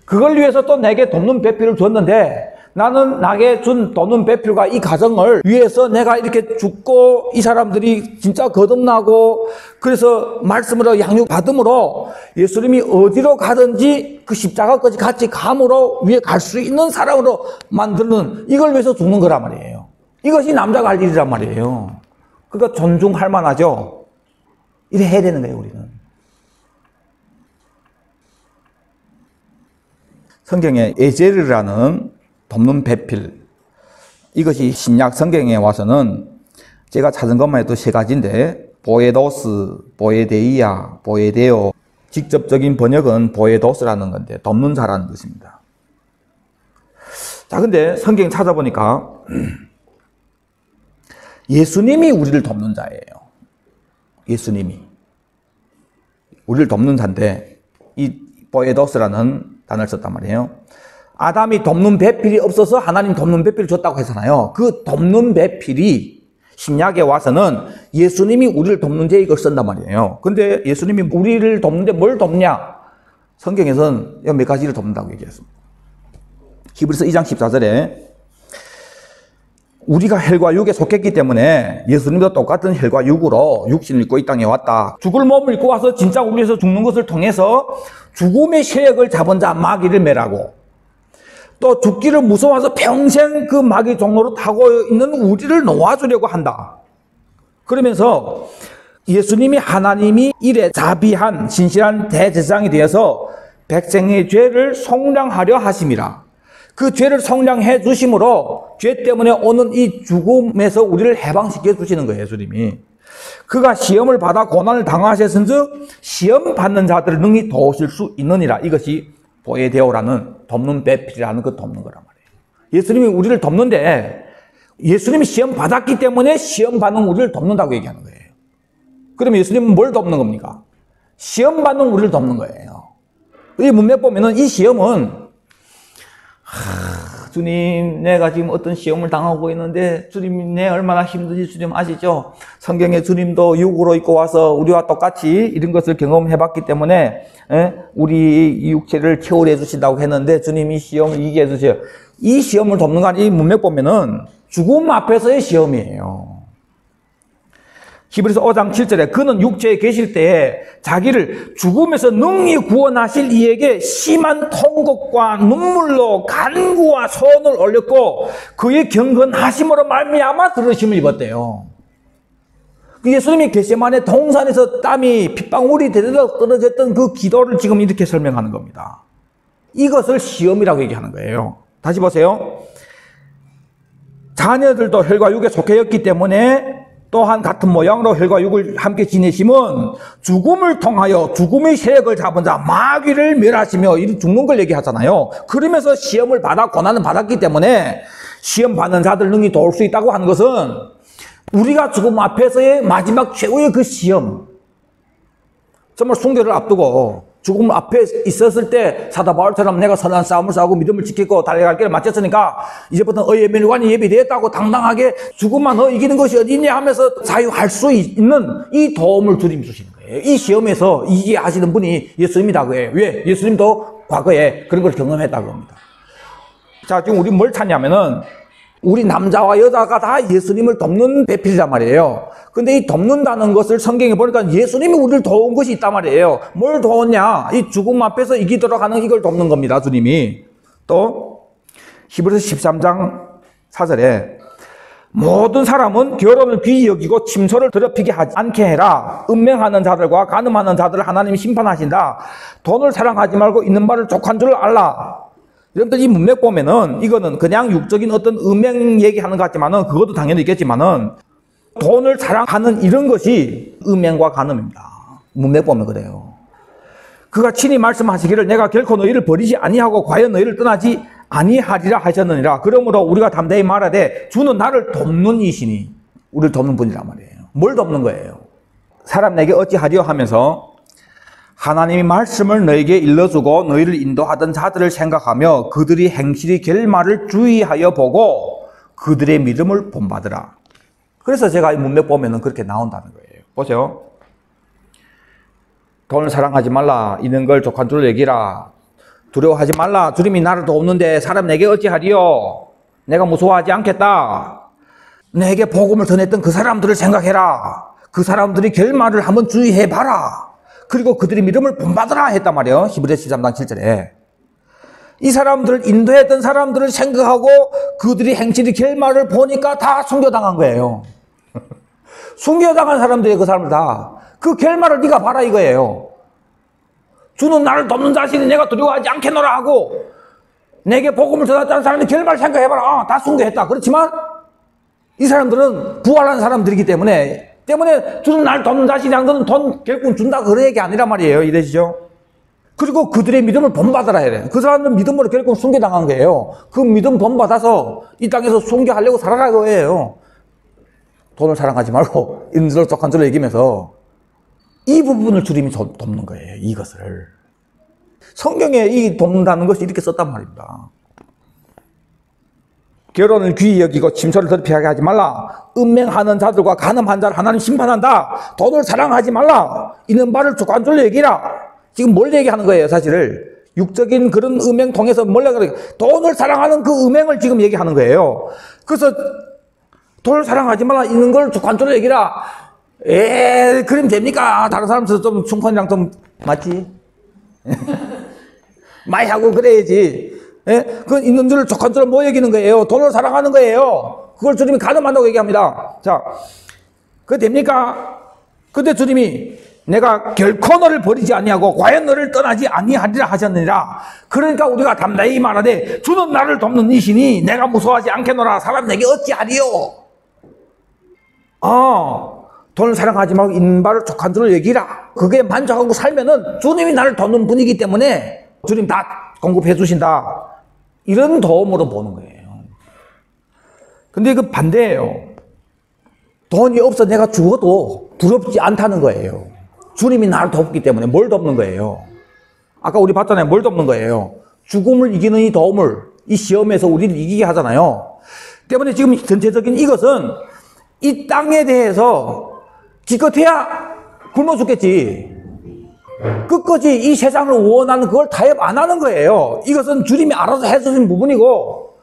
그걸 위해서 또 내게 돕는 배필을 줬는데, 나는 나에게 준 돕는 배필과 이 가정을 위해서 내가 이렇게 죽고 이 사람들이 진짜 거듭나고 그래서 말씀으로 양육받음으로 예수님이 어디로 가든지 그 십자가까지 같이 감으로 위에 갈 수 있는 사람으로 만드는, 이걸 위해서 죽는 거란 말이에요. 이것이 남자가 할 일이란 말이에요. 그러니까 존중할 만하죠. 이래 해야 되는 거예요, 우리는. 성경에 에제르라는 돕는 배필, 이것이 신약 성경에 와서는 제가 찾은 것만 해도 3가지인데, 보에도스, 보에데이아, 보에데오. 직접적인 번역은 보에도스라는 건데 돕는 자라는 뜻입니다. 자, 근데 성경 찾아보니까 예수님이 우리를 돕는 자예요. 예수님이 우리를 돕는 자인데 이 보에도스라는 단어를 썼단 말이에요. 아담이 돕는 배필이 없어서 하나님 돕는 배필을 줬다고 했잖아요. 그 돕는 배필이 신약에 와서는 예수님이 우리를 돕는 데 이걸 쓴단 말이에요. 근데 예수님이 우리를 돕는데 뭘 돕냐? 성경에서는 몇 가지를 돕는다고 얘기했습니다. 히브리서 2장 14절에 우리가 혈과 육에 속했기 때문에 예수님도 똑같은 혈과 육으로 육신을 입고 이 땅에 왔다. 죽을 몸을 입고 와서 진짜 우리 위해서 죽는 것을 통해서 죽음의 세력을 잡은 자 마귀를 매라고, 또 죽기를 무서워서 평생 그 마귀 종로로 타고 있는 우리를 놓아주려고 한다. 그러면서 예수님이 하나님이 이래 자비한 신실한 대제사장이 되어서 백성의 죄를 속량하려 하심이라. 그 죄를 속량해 주심으로 죄 때문에 오는 이 죽음에서 우리를 해방시켜 주시는 거예요, 예수님이. 그가 시험을 받아 고난을 당하셨은즉 시험 받는 자들을 능히 도우실 수 있느니라. 이것이 보에데오라는 돕는 배필이라는 그 돕는 거란 말이에요. 예수님이 우리를 돕는데 예수님이 시험 받았기 때문에 시험 받는 우리를 돕는다고 얘기하는 거예요. 그러면 예수님은 뭘 돕는 겁니까? 시험 받는 우리를 돕는 거예요. 이 문맥 보면은 이 시험은 주님, 내가 지금 어떤 시험을 당하고 있는데 주님, 내 얼마나 힘든지 주님 아시죠? 성경에 주님도 육으로 입고 와서 우리와 똑같이 이런 것을 경험해봤기 때문에 우리 육체를 채울해 주신다고 했는데 주님이 시험을 이기게 해주세요. 이 시험을 돕는 거 아니, 이 문맥 보면은 죽음 앞에서의 시험이에요. 히브리서 5장 7절에 그는 육체에 계실 때에 자기를 죽음에서 능히 구원하실 이에게 심한 통곡과 눈물로 간구와 소원을 올렸고 그의 경건하심으로 말미암아 들으심을 입었대요. 예수님이 겟세마네 동산에서 땀이 핏방울이 되도록 떨어졌던 그 기도를 지금 이렇게 설명하는 겁니다. 이것을 시험이라고 얘기하는 거예요. 다시 보세요. 자녀들도 혈과 육에 속해였기 때문에 또한 같은 모양으로 혈과 육을 함께 지내심은 죽음을 통하여 죽음의 세력을 잡은 자 마귀를 멸하시며 이 죽는 걸 얘기하잖아요. 그러면서 시험을 받아 고난을 받았기 때문에 시험 받는 자들 능히 도울 수 있다고 하는 것은 우리가 죽음 앞에서의 마지막 최후의 그 시험, 정말 순교를 앞두고 죽음 앞에 있었을 때 사도 바울처럼 내가 선한 싸움을 싸우고 믿음을 지키고 달려갈 길을 마쳤으니까 이제부터 의의 면류관이 예비되었다고 당당하게 죽음만 너 이기는 것이 어디냐 하면서 자유할 수 있는 이 도움을 주님이 주시는 거예요. 이 시험에서 이기게 하시는 분이 예수님이라고 해요. 왜? 예수님도 과거에 그런 걸 경험했다고 합니다. 자, 지금 우리 뭘 찾냐면은 우리 남자와 여자가 다 예수님을 돕는 배필이란 말이에요. 근데 이 돕는다는 것을 성경에 보니까 예수님이 우리를 도운 것이 있단 말이에요. 뭘 도웠냐? 이 죽음 앞에서 이기도록 하는 이걸 돕는 겁니다, 주님이. 또 히브리서 13장 4절에 모든 사람은 결혼을 귀히 여기고 침소를 더럽히게 하지 않게 해라. 음행하는 자들과 간음하는 자들을 하나님이 심판하신다. 돈을 사랑하지 말고 있는 바를 족한 줄 알라. 여러분들 이 문맥 보면은 이거는 그냥 육적인 어떤 음행 얘기하는 것 같지만은 그것도 당연히 있겠지만은 돈을 사랑하는 이런 것이 음행과 간음입니다. 문맥 보면 그래요. 그가 친히 말씀하시기를 내가 결코 너희를 버리지 아니하고 과연 너희를 떠나지 아니하리라 하셨느니라. 그러므로 우리가 담대히 말하되 주는 나를 돕는 이시니, 우리를 돕는 분이란 말이에요. 뭘 돕는 거예요? 사람 내게 어찌하리요 하면서 하나님이 말씀을 너에게 일러주고 너희를 인도하던 자들을 생각하며 그들이 행실이 결말을 주의하여 보고 그들의 믿음을 본받으라. 그래서 제가 이 문맥 보면은 그렇게 나온다는 거예요. 보세요. 돈을 사랑하지 말라. 있는 걸 족한 줄로 여기라. 두려워하지 말라. 주님이 나를 돕는데 사람 내게 어찌하리요? 내가 무서워하지 않겠다. 내게 복음을 전했던 그 사람들을 생각해라. 그 사람들이 결말을 한번 주의해봐라. 그리고 그들의 믿음을 본받으라 했단 말이에요. 히브리서 13장 7절에. 이 사람들을 인도했던 사람들을 생각하고 그들이 행실이 결말을 보니까 다 순교당한 거예요. 순교당한 사람들이 그 사람들 다. 그 결말을 네가 봐라 이거예요. 주는 나를 돕는 자신이 내가 두려워하지 않겠노라 하고 내게 복음을 전했다는 사람이 결말 생각해봐라. 아, 다 순교했다. 그렇지만 이 사람들은 부활한 사람들이기 때문에 주는 나를 돕는 자신이란 건 돈 결국 준다 그런 얘기 아니란 말이에요. 이해되시죠? 그리고 그들의 믿음을 본받아라 해야 그 사람들은 믿음으로 결국 순교당한 거예요. 그 믿음 본받아서 이 땅에서 순교하려고 살아라 그거예요. 돈을 사랑하지 말고 인들을 족한 줄로 여기면서 이 부분을 주님이 돕는 거예요. 이것을. 성경에 이 돕는다는 것이 이렇게 썼단 말입니다. 결혼을 귀히 여기고 침소를 더럽히게 하지 말라. 음행하는 자들과 간음한 자를 하나님 심판한다. 돈을 사랑하지 말라. 이는 바를 족한 줄로 여기라. 지금 뭘 얘기하는 거예요, 사실을. 육적인 그런 음행 통해서 뭘 얘기하는 거예요. 돈을 사랑하는 그 음행을 지금 얘기하는 거예요. 그래서 돈을 사랑하지 말라. 있는 걸 족한 줄로 여기라. 그럼 됩니까? 다른 사람들 좀 충분이랑 좀 맞지? 많이 하고 그래야지. 그건 있는 줄을 족한 줄로 뭐 얘기는 거예요? 돈을 사랑하는 거예요. 그걸 주님이 가늠한다고 얘기합니다. 자, 그거 됩니까? 근데 주님이 내가 결코 너를 버리지 아니하고 과연 너를 떠나지 아니하리라 하셨느니라. 그러니까 우리가 담대히 말하되 주는 나를 돕는 이시니 내가 무서워하지 않겠노라. 사람 내게 어찌하리요? 돈을 사랑하지 말고 있는 바를 족한 줄로 여기라. 그게 만족하고 살면은 주님이 나를 돕는 분이기 때문에 주님 다 공급해 주신다. 이런 도움으로 보는 거예요. 근데 그 반대예요. 돈이 없어 내가 죽어도 두렵지 않다는 거예요. 주님이 나를 돕기 때문에 뭘 돕는 거예요? 아까 우리 봤잖아요. 뭘 돕는 거예요? 죽음을 이기는 이 도움을 이 시험에서 우리를 이기게 하잖아요. 때문에 지금 전체적인 이것은 이 땅에 대해서 기껏해야 굶어 죽겠지. 끝까지 이 세상을 원하는 그걸 타협 안 하는 거예요. 이것은 주님이 알아서 해주신 부분이고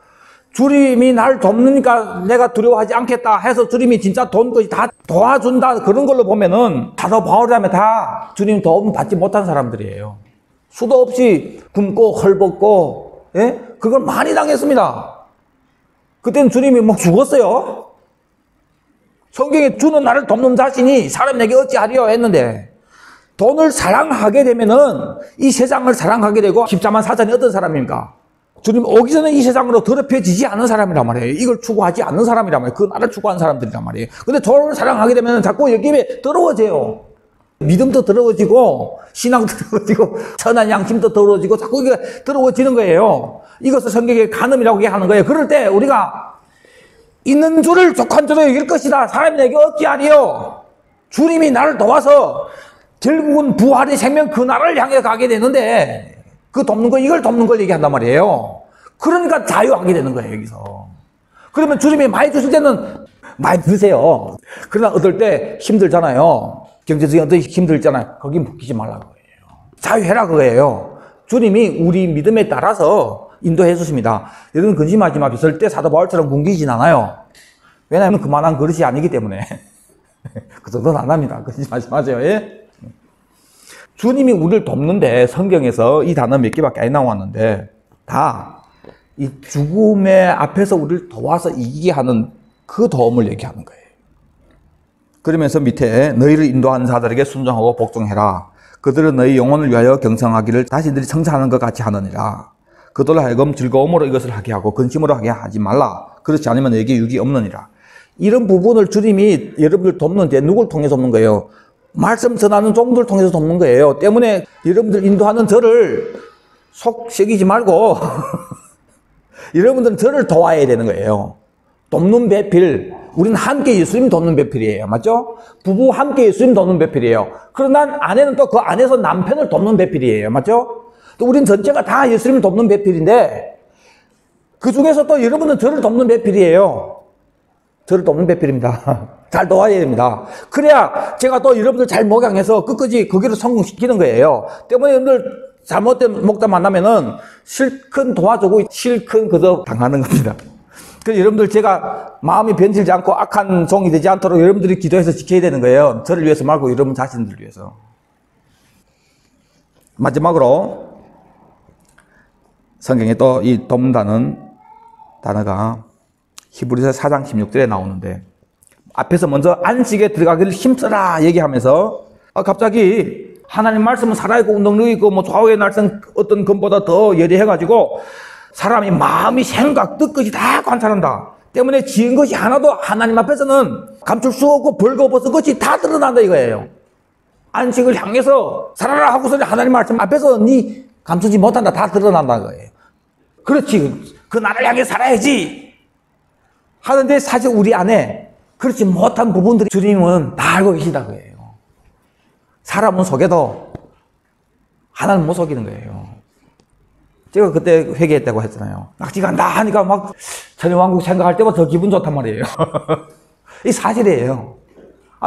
주님이 날 돕으니까 내가 두려워하지 않겠다 해서 주님이 진짜 돈까지 다 도와준다 그런 걸로 보면은 사도 바울이라면 다 주님 도움 받지 못한 사람들이에요. 수도 없이 굶고 헐벗고 그걸 많이 당했습니다. 그때는 주님이 뭐 죽었어요. 성경에 주는 나를 돕는 자신이 사람 내게 어찌하리요 했는데 돈을 사랑하게 되면은 이 세상을 사랑하게 되고 십자만 사자는 어떤 사람입니까? 주님 오기 전에 이 세상으로 더럽혀지지 않은 사람이란 말이에요. 이걸 추구하지 않는 사람이란 말이에요. 그 나를 추구하는 사람들이란 말이에요. 근데 돈을 사랑하게 되면 자꾸 여기에 더러워져요. 믿음도 더러워지고 신앙도 더러워지고 선한 양심도 더러워지고 자꾸 이게 더러워지는 거예요. 이것을 성경에 간음이라고 얘기하는 거예요. 그럴 때 우리가 있는 줄을 족한 줄로 여길 것이다. 사람이 내게 어찌하리요? 주님이 나를 도와서 결국은 부활의 생명 그 나라를 향해 가게 되는데 그 돕는 거 이걸 돕는 걸 얘기한단 말이에요. 그러니까 자유하게 되는 거예요. 여기서. 그러면 주님이 많이 주실 때는 많이 드세요. 그러나 어떨 때 힘들잖아요. 경제적인 어떤 힘들잖아요. 거기 묶이지 말라고 해요. 자유해라 그거예요. 주님이 우리 믿음에 따라서 인도해 주십니다. 여러분 근심하지 마. 절대 사도 바울처럼 굶기진 않아요. 왜냐하면 그만한 그릇이 아니기 때문에. 그 정도는 안 합니다. 근심하지 마세요. 예? 주님이 우리를 돕는데 성경에서 이 단어 몇 개밖에 안 나왔는데 다 이 죽음의 앞에서 우리를 도와서 이기게 하는 그 도움을 얘기하는 거예요. 그러면서 밑에 너희를 인도하는 자들에게 순종하고 복종해라. 그들은 너희 영혼을 위하여 경성하기를 자신들이 성장하는 것 같이 하느니라. 그들로 하여금 즐거움으로 이것을 하게 하고 근심으로 하게 하지 말라. 그렇지 않으면 너에게 유익이 없느니라. 이런 부분을 주님이 여러분들 돕는데 누굴 통해서 돕는 거예요? 말씀 전하는 종들 통해서 돕는 거예요. 때문에 여러분들 인도하는 저를 속 썩이지 말고 여러분들은 저를 도와야 되는 거예요. 돕는 배필. 우리는 함께 예수님 돕는 배필이에요. 맞죠? 부부 함께 예수님 돕는 배필이에요. 그러나 아내는 또 그 안에서 남편을 돕는 배필이에요. 맞죠? 또 우린 전체가 다 예수님을 돕는 배필인데 그 중에서 또 여러분은 저를 돕는 배필이에요. 저를 돕는 배필입니다. 잘 도와야 됩니다. 그래야 제가 또 여러분들 잘 목양해서 끝까지 거기를 성공시키는 거예요. 때문에 여러분들 잘못된 목자 만나면은 실컷 도와주고 실컷 그저 당하는 겁니다. 그래서 여러분들 제가 마음이 변질지 않고 악한 종이 되지 않도록 여러분들이 기도해서 지켜야 되는 거예요. 저를 위해서 말고 여러분 자신들을 위해서. 마지막으로 성경에 또 이 돕는다는 단어가 히브리서 4장 16절에 나오는데 앞에서 먼저 안식에 들어가기를 힘써라 얘기하면서 갑자기 하나님 말씀은 살아있고 운동력이 있고 뭐 좌우의 날선 어떤 것보다 더 예리해가지고 사람이 마음이 생각, 뜻까지 다 관찰한다. 때문에 지은 것이 하나도 하나님 앞에서는 감출 수 없고 벌거벗은 것이 다 드러난다 이거예요. 안식을 향해서 살아라 하고서 하나님 말씀 앞에서 네 감추지 못한다. 다 드러난다는 거예요. 그렇지. 그 나를 향해 살아야지. 하는데 사실 우리 안에 그렇지 못한 부분들이 주님은 다 알고 계신다 거예요. 사람은 속여도 하나는 못 속이는 거예요. 제가 그때 회개했다고 했잖아요. 낙지 간다 하니까 막 천연왕국 생각할 때마다 더 기분 좋단 말이에요. 이 사실이에요.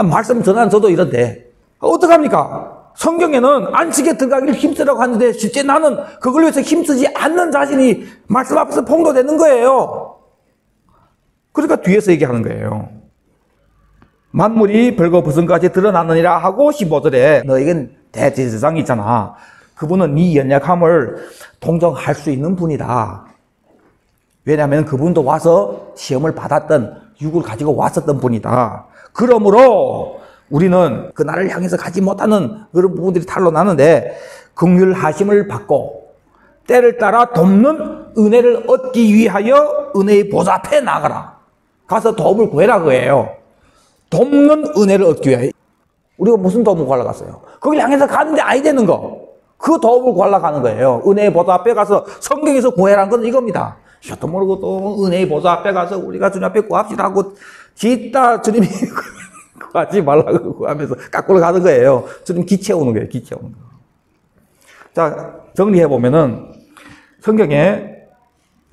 말씀 전하는 저도 이런데 어떡합니까? 성경에는 안식에 들어가기를 힘쓰라고 하는데 실제 나는 그걸 위해서 힘쓰지 않는 자신이 말씀 앞에서 폭로되는 거예요. 그러니까 뒤에서 얘기하는 거예요. 만물이 벌거벗은까지 드러나느니라 하고 15절에 너에겐 대제사장이 있잖아. 그분은 네 연약함을 동정할 수 있는 분이다. 왜냐하면 그분도 와서 시험을 받았던 육을 가지고 왔었던 분이다. 그러므로 우리는 그 나를 향해서 가지 못하는 그런 부분들이 탄로나는데 긍휼하심을 받고 때를 따라 돕는 은혜를 얻기 위하여 은혜의 보좌 앞에 나가라. 가서 도움을 구해라 그거예요. 돕는 은혜를 얻기 위하여. 우리가 무슨 도움을 구하러 갔어요? 거길 향해서 가는데 아니 되는 거. 그 도움을 구하러 가는 거예요. 은혜의 보좌 앞에 가서 성경에서 구해라는 건 이겁니다. 저도 모르고 또 은혜의 보좌 앞에 가서 우리가 주님 앞에 구합시다 하고 짓다 주님이 구하지 말라고 구하면서 깎으러 가는 거예요. 주님 기채우는 거예요. 기채우는 거. 자, 정리해보면은 성경에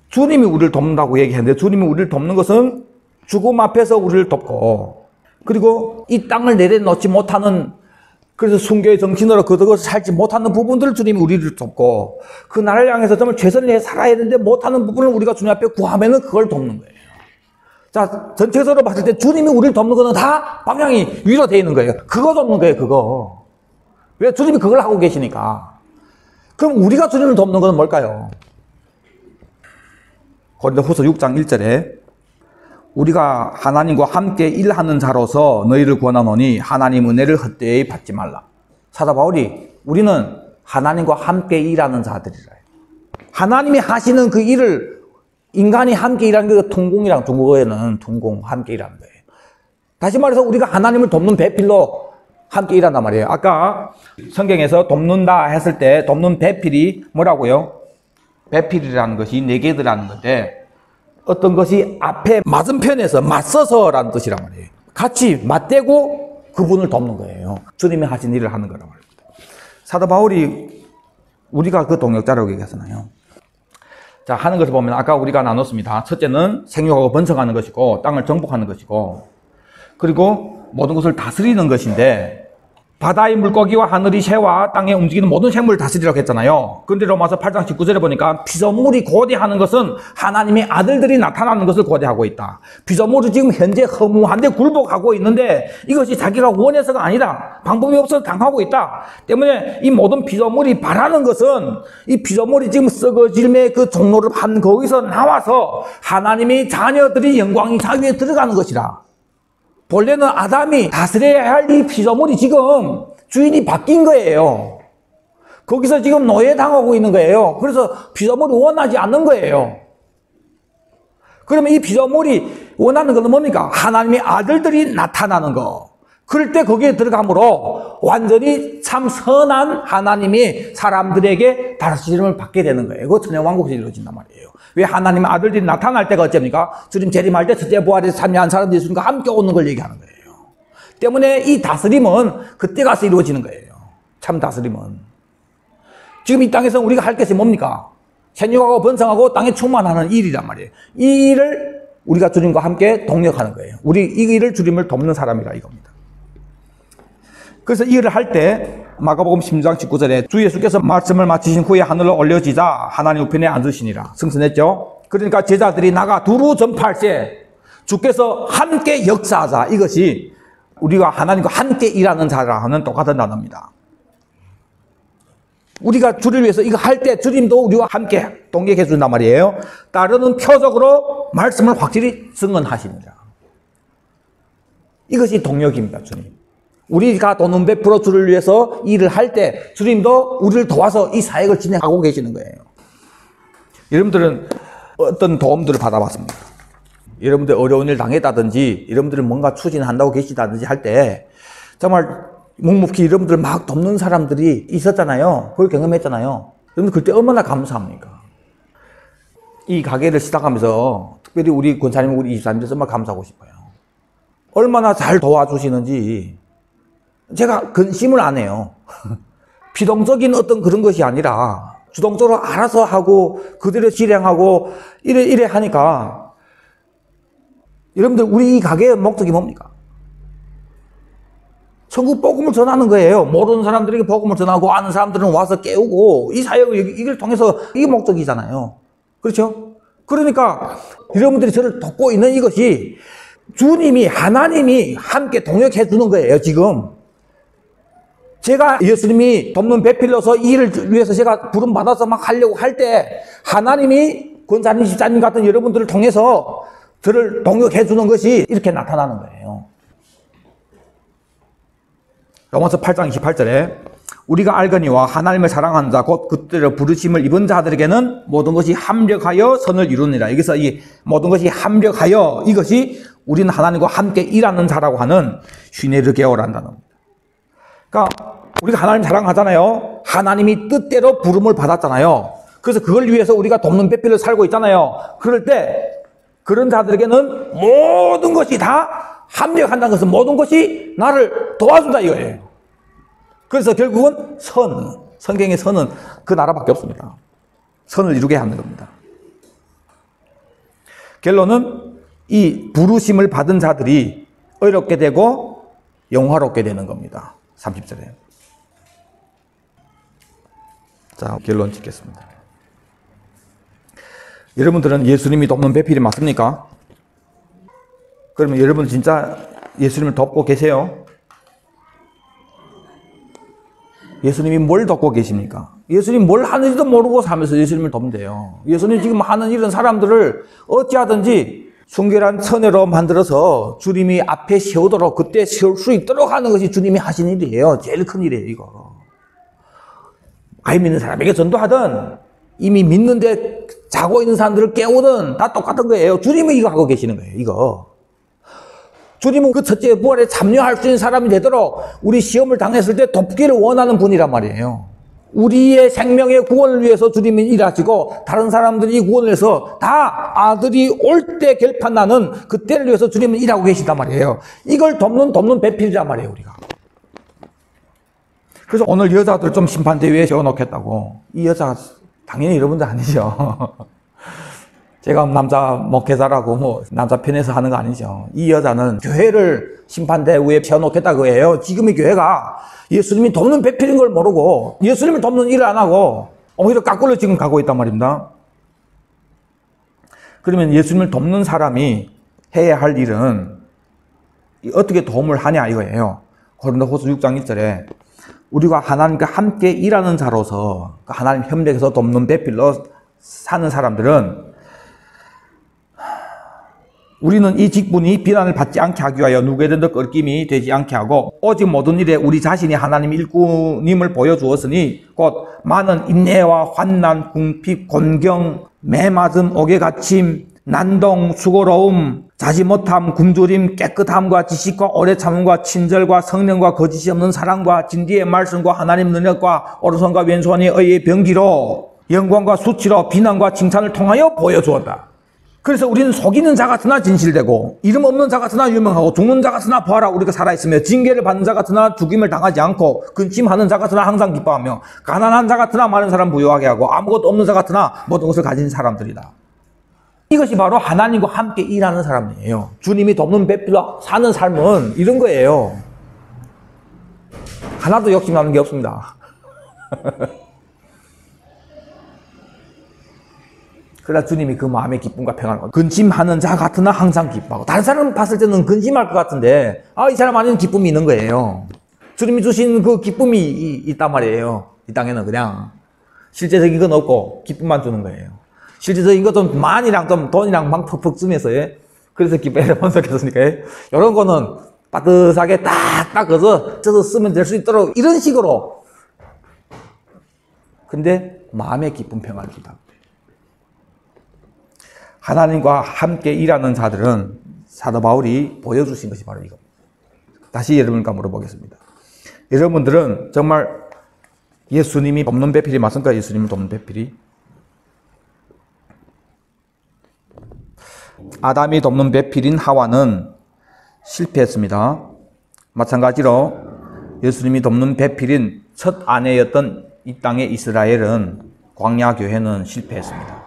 주님이 우리를 돕는다고 얘기했는데 주님이 우리를 돕는 것은 죽음 앞에서 우리를 돕고 그리고 이 땅을 내려놓지 못하는 그래서 순교의 정신으로 그것을 살지 못하는 부분들을 주님이 우리를 돕고 그 나라를 향해서 정말 최선을 다해 살아야 되는데 못하는 부분을 우리가 주님 앞에 구하면은 그걸 돕는 거예요. 자, 전체적으로 봤을 때 주님이 우리를 돕는 거는 다 방향이 위로 되어 있는 거예요. 그거 돕는 거예요, 그거. 왜? 주님이 그걸 하고 계시니까. 그럼 우리가 주님을 돕는 건 뭘까요? 고린도후서 6장 1절에 우리가 하나님과 함께 일하는 자로서 너희를 권하노니 하나님 은혜를 헛되이 받지 말라. 사도 바울이 우리는 하나님과 함께 일하는 자들이라. 하나님이 하시는 그 일을 인간이 함께 일하는 게 통공이랑 중국어에는 통공, 함께 일하는 거예요. 다시 말해서 우리가 하나님을 돕는 배필로 함께 일한단 말이에요. 아까 성경에서 돕는다 했을 때 돕는 배필이 뭐라고요? 배필이라는 것이 네 개 들어가는 건데 어떤 것이 앞에 맞은편에서 맞서서라는 뜻이란 말이에요. 같이 맞대고 그분을 돕는 거예요. 주님이 하신 일을 하는 거란 말입니다. 사도 바울이 우리가 그 동역자라고 얘기하잖아요. 자, 하는 것을 보면 아까 우리가 나눴습니다. 첫째는 생육하고 번성하는 것이고 땅을 정복하는 것이고 그리고 모든 것을 다스리는 것인데 바다의 물고기와 하늘의 새와 땅에 움직이는 모든 생물을 다스리라고 했잖아요. 그런데 로마서 8장 19절에 보니까 피조물이 고대하는 것은 하나님의 아들들이 나타나는 것을 고대하고 있다. 피조물이 지금 현재 허무한데 굴복하고 있는데 이것이 자기가 원해서가 아니라 방법이 없어서 당하고 있다. 때문에 이 모든 피조물이 바라는 것은 이 피조물이 지금 썩어짐의 그 종로를 한 거기서 나와서 하나님의 자녀들이 영광의 자유에 들어가는 것이라. 본래는 아담이 다스려야 할 이 피조물이 지금 주인이 바뀐 거예요. 거기서 지금 노예당하고 있는 거예요. 그래서 피조물이 원하지 않는 거예요. 그러면 이 피조물이 원하는 것은 뭡니까? 하나님의 아들들이 나타나는 거. 그럴 때 거기에 들어감으로 완전히 참 선한 하나님이 사람들에게 다스림을 받게 되는 거예요. 그 천연왕국이 이루어진단 말이에요. 왜 하나님의 아들들이 나타날 때가 어쩝니까? 주님 재림할 때 첫째 부활에서 참여한 사람들이 있으니까 함께 오는 걸 얘기하는 거예요. 때문에 이 다스림은 그때 가서 이루어지는 거예요. 참 다스림은. 지금 이 땅에서 우리가 할 것이 뭡니까? 생육하고 번성하고 땅에 충만하는 일이란 말이에요. 이 일을 우리가 주님과 함께 동력하는 거예요. 우리 이 일을 주님을 돕는 사람이라 이겁니다. 그래서 이 일을 할 때 마가복음 16장 19절에 주 예수께서 말씀을 마치신 후에 하늘로 올려지자 하나님 우편에 앉으시니라 승선했죠. 그러니까 제자들이 나가 두루 전파할세 주께서 함께 역사하자. 이것이 우리가 하나님과 함께 일하는 자라는 똑같은 단어입니다. 우리가 주를 위해서 이거 할 때 주님도 우리와 함께 동역해 준단 말이에요. 따르는 표적으로 말씀을 확실히 증언하십니다. 이것이 동역입니다. 주님. 우리가 돈 은 100% 주를 위해서 일을 할 때 주님도 우리를 도와서 이 사역을 진행하고 계시는 거예요. 여러분들은 어떤 도움들을 받아봤습니까? 여러분들 어려운 일 당했다든지 여러분들은 뭔가 추진한다고 계시다든지 할 때 정말 묵묵히 여러분들 막 돕는 사람들이 있었잖아요. 그걸 경험했잖아요. 여러분들 그때 얼마나 감사합니까? 이 가게를 시작하면서 특별히 우리 권사님, 우리 이사님들 정말 감사하고 싶어요. 얼마나 잘 도와주시는지 제가 근심을 안 해요. 비동적인 어떤 그런 것이 아니라 주동적으로 알아서 하고 그대로 실행하고 이래 하니까 여러분들 우리 이 가게의 목적이 뭡니까? 천국 복음을 전하는 거예요. 모르는 사람들에게 복음을 전하고 아는 사람들은 와서 깨우고 이 사역을 이걸 통해서 이게 목적이잖아요. 그렇죠? 그러니까 여러분들이 저를 돕고 있는 이것이 주님이 하나님이 함께 동역해 주는 거예요. 지금 제가 예수님이 돕는 배필로서 이 일을 위해서 제가 부름받아서 막 하려고 할 때 하나님이 권사님, 집사님 같은 여러분들을 통해서 저를 동역해 주는 것이 이렇게 나타나는 거예요. 로마서 8장 28절에 우리가 알거니와 하나님을 사랑하는 자 곧 그때로 부르심을 입은 자들에게는 모든 것이 합력하여 선을 이루느니라. 여기서 이 모든 것이 합력하여 이것이 우리는 하나님과 함께 일하는 자라고 하는 휘네르게오라는 단어입니다. 그러니까 우리가 하나님 사랑하잖아요. 하나님이 뜻대로 부름을 받았잖아요. 그래서 그걸 위해서 우리가 돕는 배필을 살고 있잖아요. 그럴 때 그런 자들에게는 모든 것이 다 합력한다는 것은 모든 것이 나를 도와준다 이거예요. 그래서 결국은 성경의 선은 그 나라밖에 없습니다. 선을 이루게 하는 겁니다. 결론은 이 부르심을 받은 자들이 의롭게 되고 영화롭게 되는 겁니다. 30절에. 자, 결론 짓겠습니다. 여러분들은 예수님이 돕는 배필이 맞습니까? 그러면 여러분 진짜 예수님을 돕고 계세요? 예수님이 뭘 돕고 계십니까? 예수님 뭘 하는지도 모르고 살면서 예수님을 돕면 돼요. 예수님 지금 하는 이런 사람들을 어찌하든지 순결한 천혜로 만들어서 주님이 앞에 세우도록 그때 세울 수 있도록 하는 것이 주님이 하신 일이에요. 제일 큰 일이에요, 이거. 아이 믿는 사람에게 전도하든 이미 믿는데 자고 있는 사람들을 깨우든 다 똑같은 거예요. 주님이 이거 하고 계시는 거예요, 이거. 주님은 그 첫째 부활에 참여할 수 있는 사람이 되도록 우리 시험을 당했을 때 돕기를 원하는 분이란 말이에요. 우리의 생명의 구원을 위해서 주님이 일하시고 다른 사람들이 구원을 해서 다 아들이 올 때 결판나는 그때를 위해서 주님은 일하고 계시단 말이에요. 이걸 돕는 배필이란 말이에요, 우리가. 그래서 오늘 여자들 좀 심판대회에 세워놓겠다고. 이 여자 당연히 여러분들 아니죠. 제가 남자 목회자라고 뭐 남자 편에서 하는 거 아니죠. 이 여자는 교회를 심판대 위에 세워놓겠다 그거예요. 지금의 교회가 예수님이 돕는 배필인 걸 모르고 예수님을 돕는 일을 안 하고 오히려 거꾸로 지금 가고 있단 말입니다. 그러면 예수님을 돕는 사람이 해야 할 일은 어떻게 도움을 하냐 이거예요. 고린도후서 6장 1절에 우리가 하나님과 함께 일하는 자로서 하나님 협력해서 돕는 배필로 사는 사람들은 우리는 이 직분이 비난을 받지 않게 하기 위하여 누구에게도 꺾임이 되지 않게 하고 오직 모든 일에 우리 자신이 하나님 일꾼임을 보여주었으니 곧 많은 인내와 환난, 궁핍, 곤경, 매맞음, 옥에 갇힘, 난동, 수고로움, 자지 못함, 굶주림, 깨끗함과 지식과 오래 참음과 친절과 성령과 거짓이 없는 사랑과 진리의 말씀과 하나님 능력과 오른손과 왼손이 의의 병기로 영광과 수치로 비난과 칭찬을 통하여 보여주었다. 그래서 우리는 속이는 자 같으나 진실되고 이름 없는 자 같으나 유명하고 죽는 자 같으나 부활하고 우리가 살아있으며 징계를 받는 자 같으나 죽임을 당하지 않고 근심하는 자 같으나 항상 기뻐하며 가난한 자 같으나 많은 사람 부유하게 하고 아무것도 없는 자 같으나 모든 것을 가진 사람들이다. 이것이 바로 하나님과 함께 일하는 사람이에요. 주님이 돕는 배필로 사는 삶은 이런 거예요. 하나도 욕심나는 게 없습니다. 그러나 주님이 그 마음의 기쁨과 평안을 근심하는 자 같으나 항상 기뻐하고 다른 사람 봤을 때는 근심할 것 같은데 이 사람 안에는 기쁨이 있는 거예요. 주님이 주신 그 기쁨이 있단 말이에요. 이 땅에는 그냥 실제적인 건 없고 기쁨만 주는 거예요. 실제적인 것은 만이랑 좀 돈이랑 막 퍽퍽 주면서 그래서 기쁨의 번석했으니까 이런 거는 따뜻하게 딱딱 그어서 쪄서 쓰면 될 수 있도록 이런 식으로. 근데 마음의 기쁨 평안을 준다. 하나님과 함께 일하는 자들은 사도 바울이 보여주신 것이 바로 이겁니다. 다시 여러분과 물어보겠습니다. 여러분들은 정말 예수님이 돕는 배필이 맞습니까? 예수님을 돕는 배필이? 아담이 돕는 배필인 하와는 실패했습니다. 마찬가지로 예수님이 돕는 배필인 첫 아내였던 이 땅의 이스라엘은 광야 교회는 실패했습니다.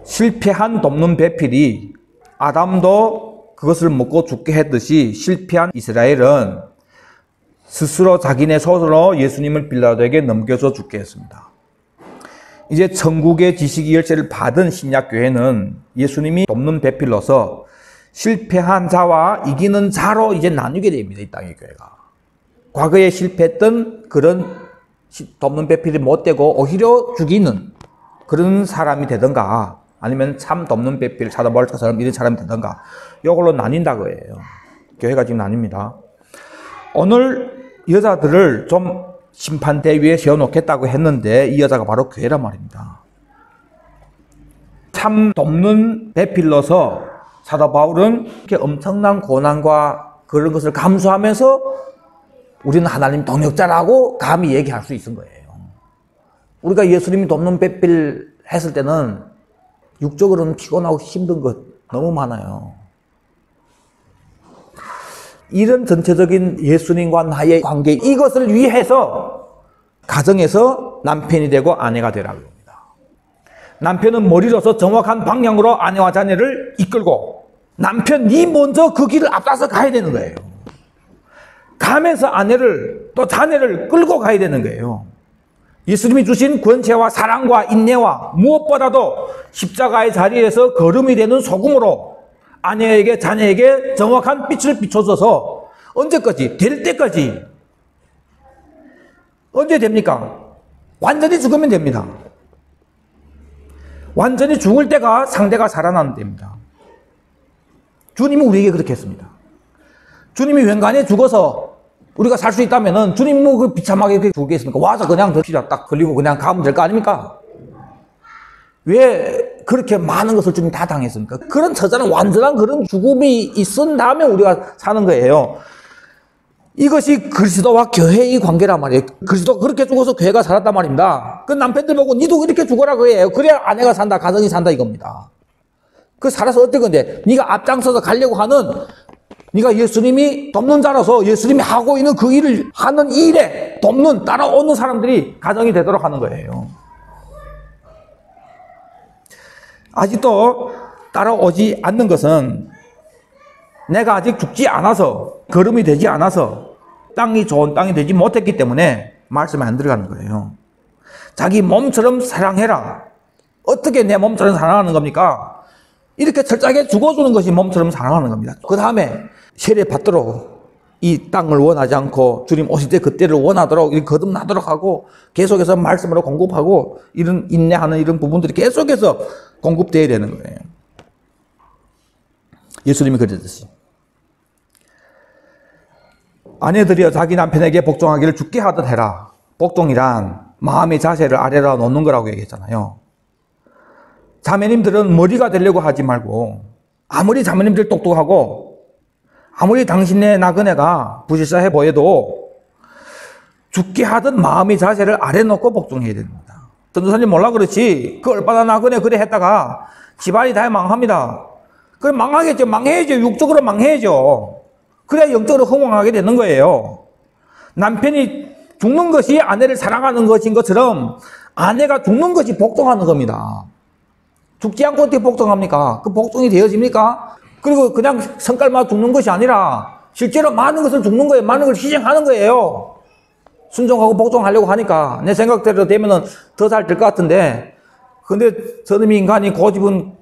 실패한 돕는 배필이 아담도 그것을 먹고 죽게 했듯이 실패한 이스라엘은 스스로 자기네 손으로 예수님을 빌라도에게 넘겨줘 죽게 했습니다. 이제 천국의 지식의 열쇠를 받은 신약교회는 예수님이 돕는 배필로서 실패한 자와 이기는 자로 이제 나뉘게 됩니다. 이 땅의 교회가. 과거에 실패했던 그런 돕는 배필이 못되고 오히려 죽이는 그런 사람이 되든가 아니면 참 돕는 배필, 사도 바울처럼 이런 사람이 되든가 이걸로 나뉜다 거예요. 교회가 지금 나뉩니다. 오늘 여자들을 좀 심판대 위에 세워놓겠다고 했는데 이 여자가 바로 교회란 말입니다. 참 돕는 배필로서 사도 바울은 이렇게 엄청난 고난과 그런 것을 감수하면서 우리는 하나님 동역자라고 감히 얘기할 수 있는 거예요. 우리가 예수님이 돕는 배필 했을 때는 육적으로는 피곤하고 힘든 것 너무 많아요. 이런 전체적인 예수님과 나의 관계, 이것을 위해서 가정에서 남편이 되고 아내가 되라고 합니다. 남편은 머리로서 정확한 방향으로 아내와 자녀를 이끌고 남편이 먼저 그 길을 앞서서 가야 되는 거예요. 가면서 아내를 또 자녀를 끌고 가야 되는 거예요. 예수님이 주신 권세와 사랑과 인내와 무엇보다도 십자가의 자리에서 거름이 되는 소금으로 아내에게 자녀에게 정확한 빛을 비춰줘서 언제까지? 될 때까지. 언제 됩니까? 완전히 죽으면 됩니다. 완전히 죽을 때가 상대가 살아나는 때입니다. 주님은 우리에게 그렇게 했습니다. 주님이 웬간에 죽어서 우리가 살 수 있다면은 주님 뭐 그 비참하게 죽겠습니까? 와서 그냥 피가 딱 걸리고 그냥 가면 될 거 아닙니까? 왜 그렇게 많은 것을 주님 다 당했습니까? 그런 처자는 완전한 그런 죽음이 있은 다음에 우리가 사는 거예요. 이것이 그리스도와 교회의 관계란 말이에요. 그리스도가 그렇게 죽어서 교회가 살았단 말입니다. 그 남편들 보고 니도 이렇게 죽어라고 해요. 그래야 아내가 산다, 가정이 산다 이겁니다. 그 살아서 어떤 건데? 네가 앞장서서 가려고 하는 네가 예수님이 돕는 자라서 예수님이 하고 있는 그 일을 하는 일에 돕는 따라오는 사람들이 가정이 되도록 하는 거예요. 아직도 따라오지 않는 것은 내가 아직 죽지 않아서, 거름이 되지 않아서, 땅이 좋은 땅이 되지 못했기 때문에 말씀에 안 들어가는 거예요. 자기 몸처럼 사랑해라. 어떻게 내 몸처럼 사랑하는 겁니까? 이렇게 철저하게 죽어주는 것이 몸처럼 사랑하는 겁니다. 그 다음에 세례 받도록 이 땅을 원하지 않고 주님 오실 때 그때를 원하도록 이렇게 거듭나도록 하고 계속해서 말씀으로 공급하고 이런 인내하는 이런 부분들이 계속해서 공급되어야 되는 거예요. 예수님이 그러듯이 아내들이여 자기 남편에게 복종하기를 죽게 하듯 해라. 복종이란 마음의 자세를 아래로 놓는 거라고 얘기했잖아요. 자매님들은 머리가 되려고 하지 말고 아무리 자매님들 똑똑하고 아무리 당신의 나그네가 부실사해 보여도 죽게 하듯 마음의 자세를 아래 놓고 복종해야 됩니다. 전도사님 몰라 그렇지 그 얼마나 나그네 그래 했다가 집안이 다 망합니다. 그래 망하겠죠. 망해야죠. 육적으로 망해야죠. 그래야 영적으로 흥왕하게 되는 거예요. 남편이 죽는 것이 아내를 사랑하는 것인 것처럼 아내가 죽는 것이 복종하는 겁니다. 죽지 않고 어떻게 복종합니까? 그 복종이 되어집니까? 그리고 그냥 성깔만 죽는 것이 아니라 실제로 많은 것을 죽는 거예요. 많은 걸 희생하는 거예요. 순종하고 복종하려고 하니까 내 생각대로 되면은 더 잘 될 것 같은데 근데 저놈이 인간이 고집은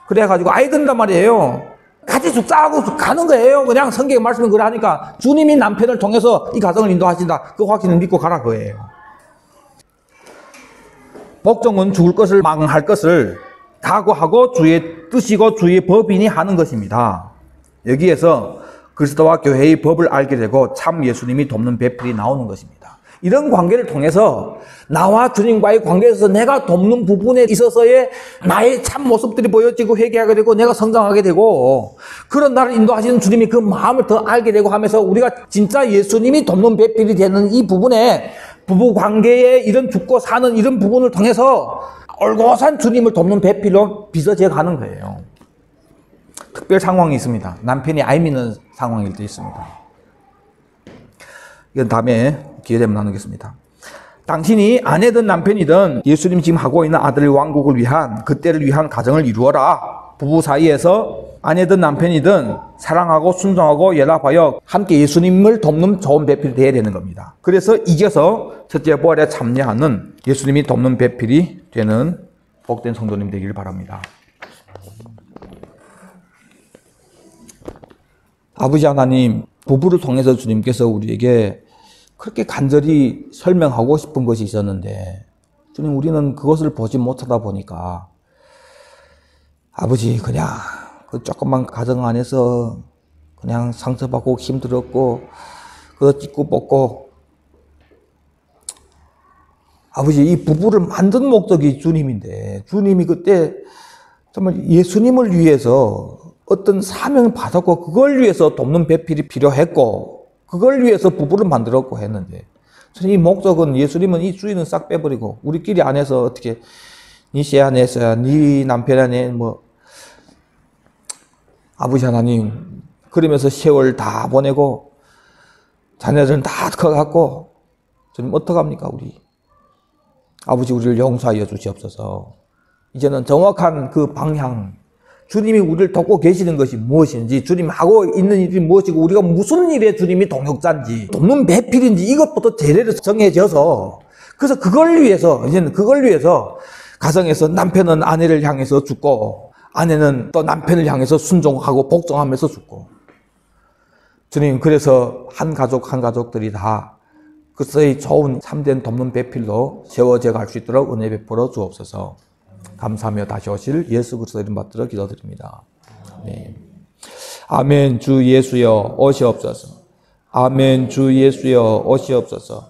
그래가지고 아이 든단 말이에요. 같이 죽자 하고 가는 거예요. 그냥 성경의 말씀을 그래 하니까 주님이 남편을 통해서 이 가정을 인도하신다. 그 확신을 믿고 가라 그거예요. 복종은 죽을 것을 망할 것을 각오하고 주의 뜻이고 주의 법인이 하는 것입니다. 여기에서 그리스도와 교회의 법을 알게 되고 참 예수님이 돕는 배필이 나오는 것입니다. 이런 관계를 통해서 나와 주님과의 관계에서 내가 돕는 부분에 있어서의 나의 참 모습들이 보여지고 회개하게 되고 내가 성장하게 되고 그런 나를 인도하시는 주님이 그 마음을 더 알게 되고 하면서 우리가 진짜 예수님이 돕는 배필이 되는 이 부분에 부부 관계에 이런 죽고 사는 이런 부분을 통해서 올곧은 주님을 돕는 배필로 빚어져 가는 거예요. 특별 상황이 있습니다. 남편이 알 믿는 상황일 때 있습니다. 이건 다음에 기회 되면 나누겠습니다. 당신이 아내든 남편이든 예수님 지금 하고 있는 아들 왕국을 위한 그때를 위한 가정을 이루어라. 부부 사이에서 아내든 남편이든 사랑하고 순종하고 연합하여 함께 예수님을 돕는 좋은 배필이 되어야 되는 겁니다. 그래서 이겨서 첫째 부활에 참여하는 예수님이 돕는 배필이 되는 복된 성도님 되기를 바랍니다. 아버지 하나님, 부부를 통해서 주님께서 우리에게 그렇게 간절히 설명하고 싶은 것이 있었는데 주님 우리는 그것을 보지 못하다 보니까 아버지 그냥 그 조그만 가정 안에서 그냥 상처받고 힘들었고 그거 찢고 뽑고 아버지 이 부부를 만든 목적이 주님인데 주님이 그때 정말 예수님을 위해서 어떤 사명을 받았고 그걸 위해서 돕는 배필이 필요했고 그걸 위해서 부부를 만들었고 했는데 이 목적은 예수님은 이 주인은 싹 빼버리고 우리끼리 안에서 어떻게 니 씨 안에서야 니 남편 안에 뭐 아버지 하나님 그러면서 세월 다 보내고 자녀들은 다 커갖고 주님 어떡합니까 우리 아버지 우리를 용서하여 주시옵소서. 이제는 정확한 그 방향 주님이 우리를 돕고 계시는 것이 무엇인지 주님이 하고 있는 일이 무엇이고 우리가 무슨 일에 주님이 동역자인지 돕는 배필인지 이것부터 제대로 정해져서 그래서 그걸 위해서 이제는 그걸 위해서 가정에서 남편은 아내를 향해서 죽고 아내는 또 남편을 향해서 순종하고 복종하면서 죽고 주님 그래서 한 가족들이 다 그것의 좋은 참된 돕는 배필로 세워져 갈 수 있도록 은혜 베풀어 주옵소서. 감사하며 다시 오실 예수 그리스도 이름 받들어 기도드립니다. 아멘. 아멘. 주 예수여 오시옵소서. 아멘. 주 예수여 오시옵소서.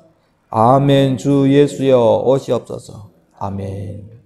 아멘. 주 예수여 오시옵소서. 아멘.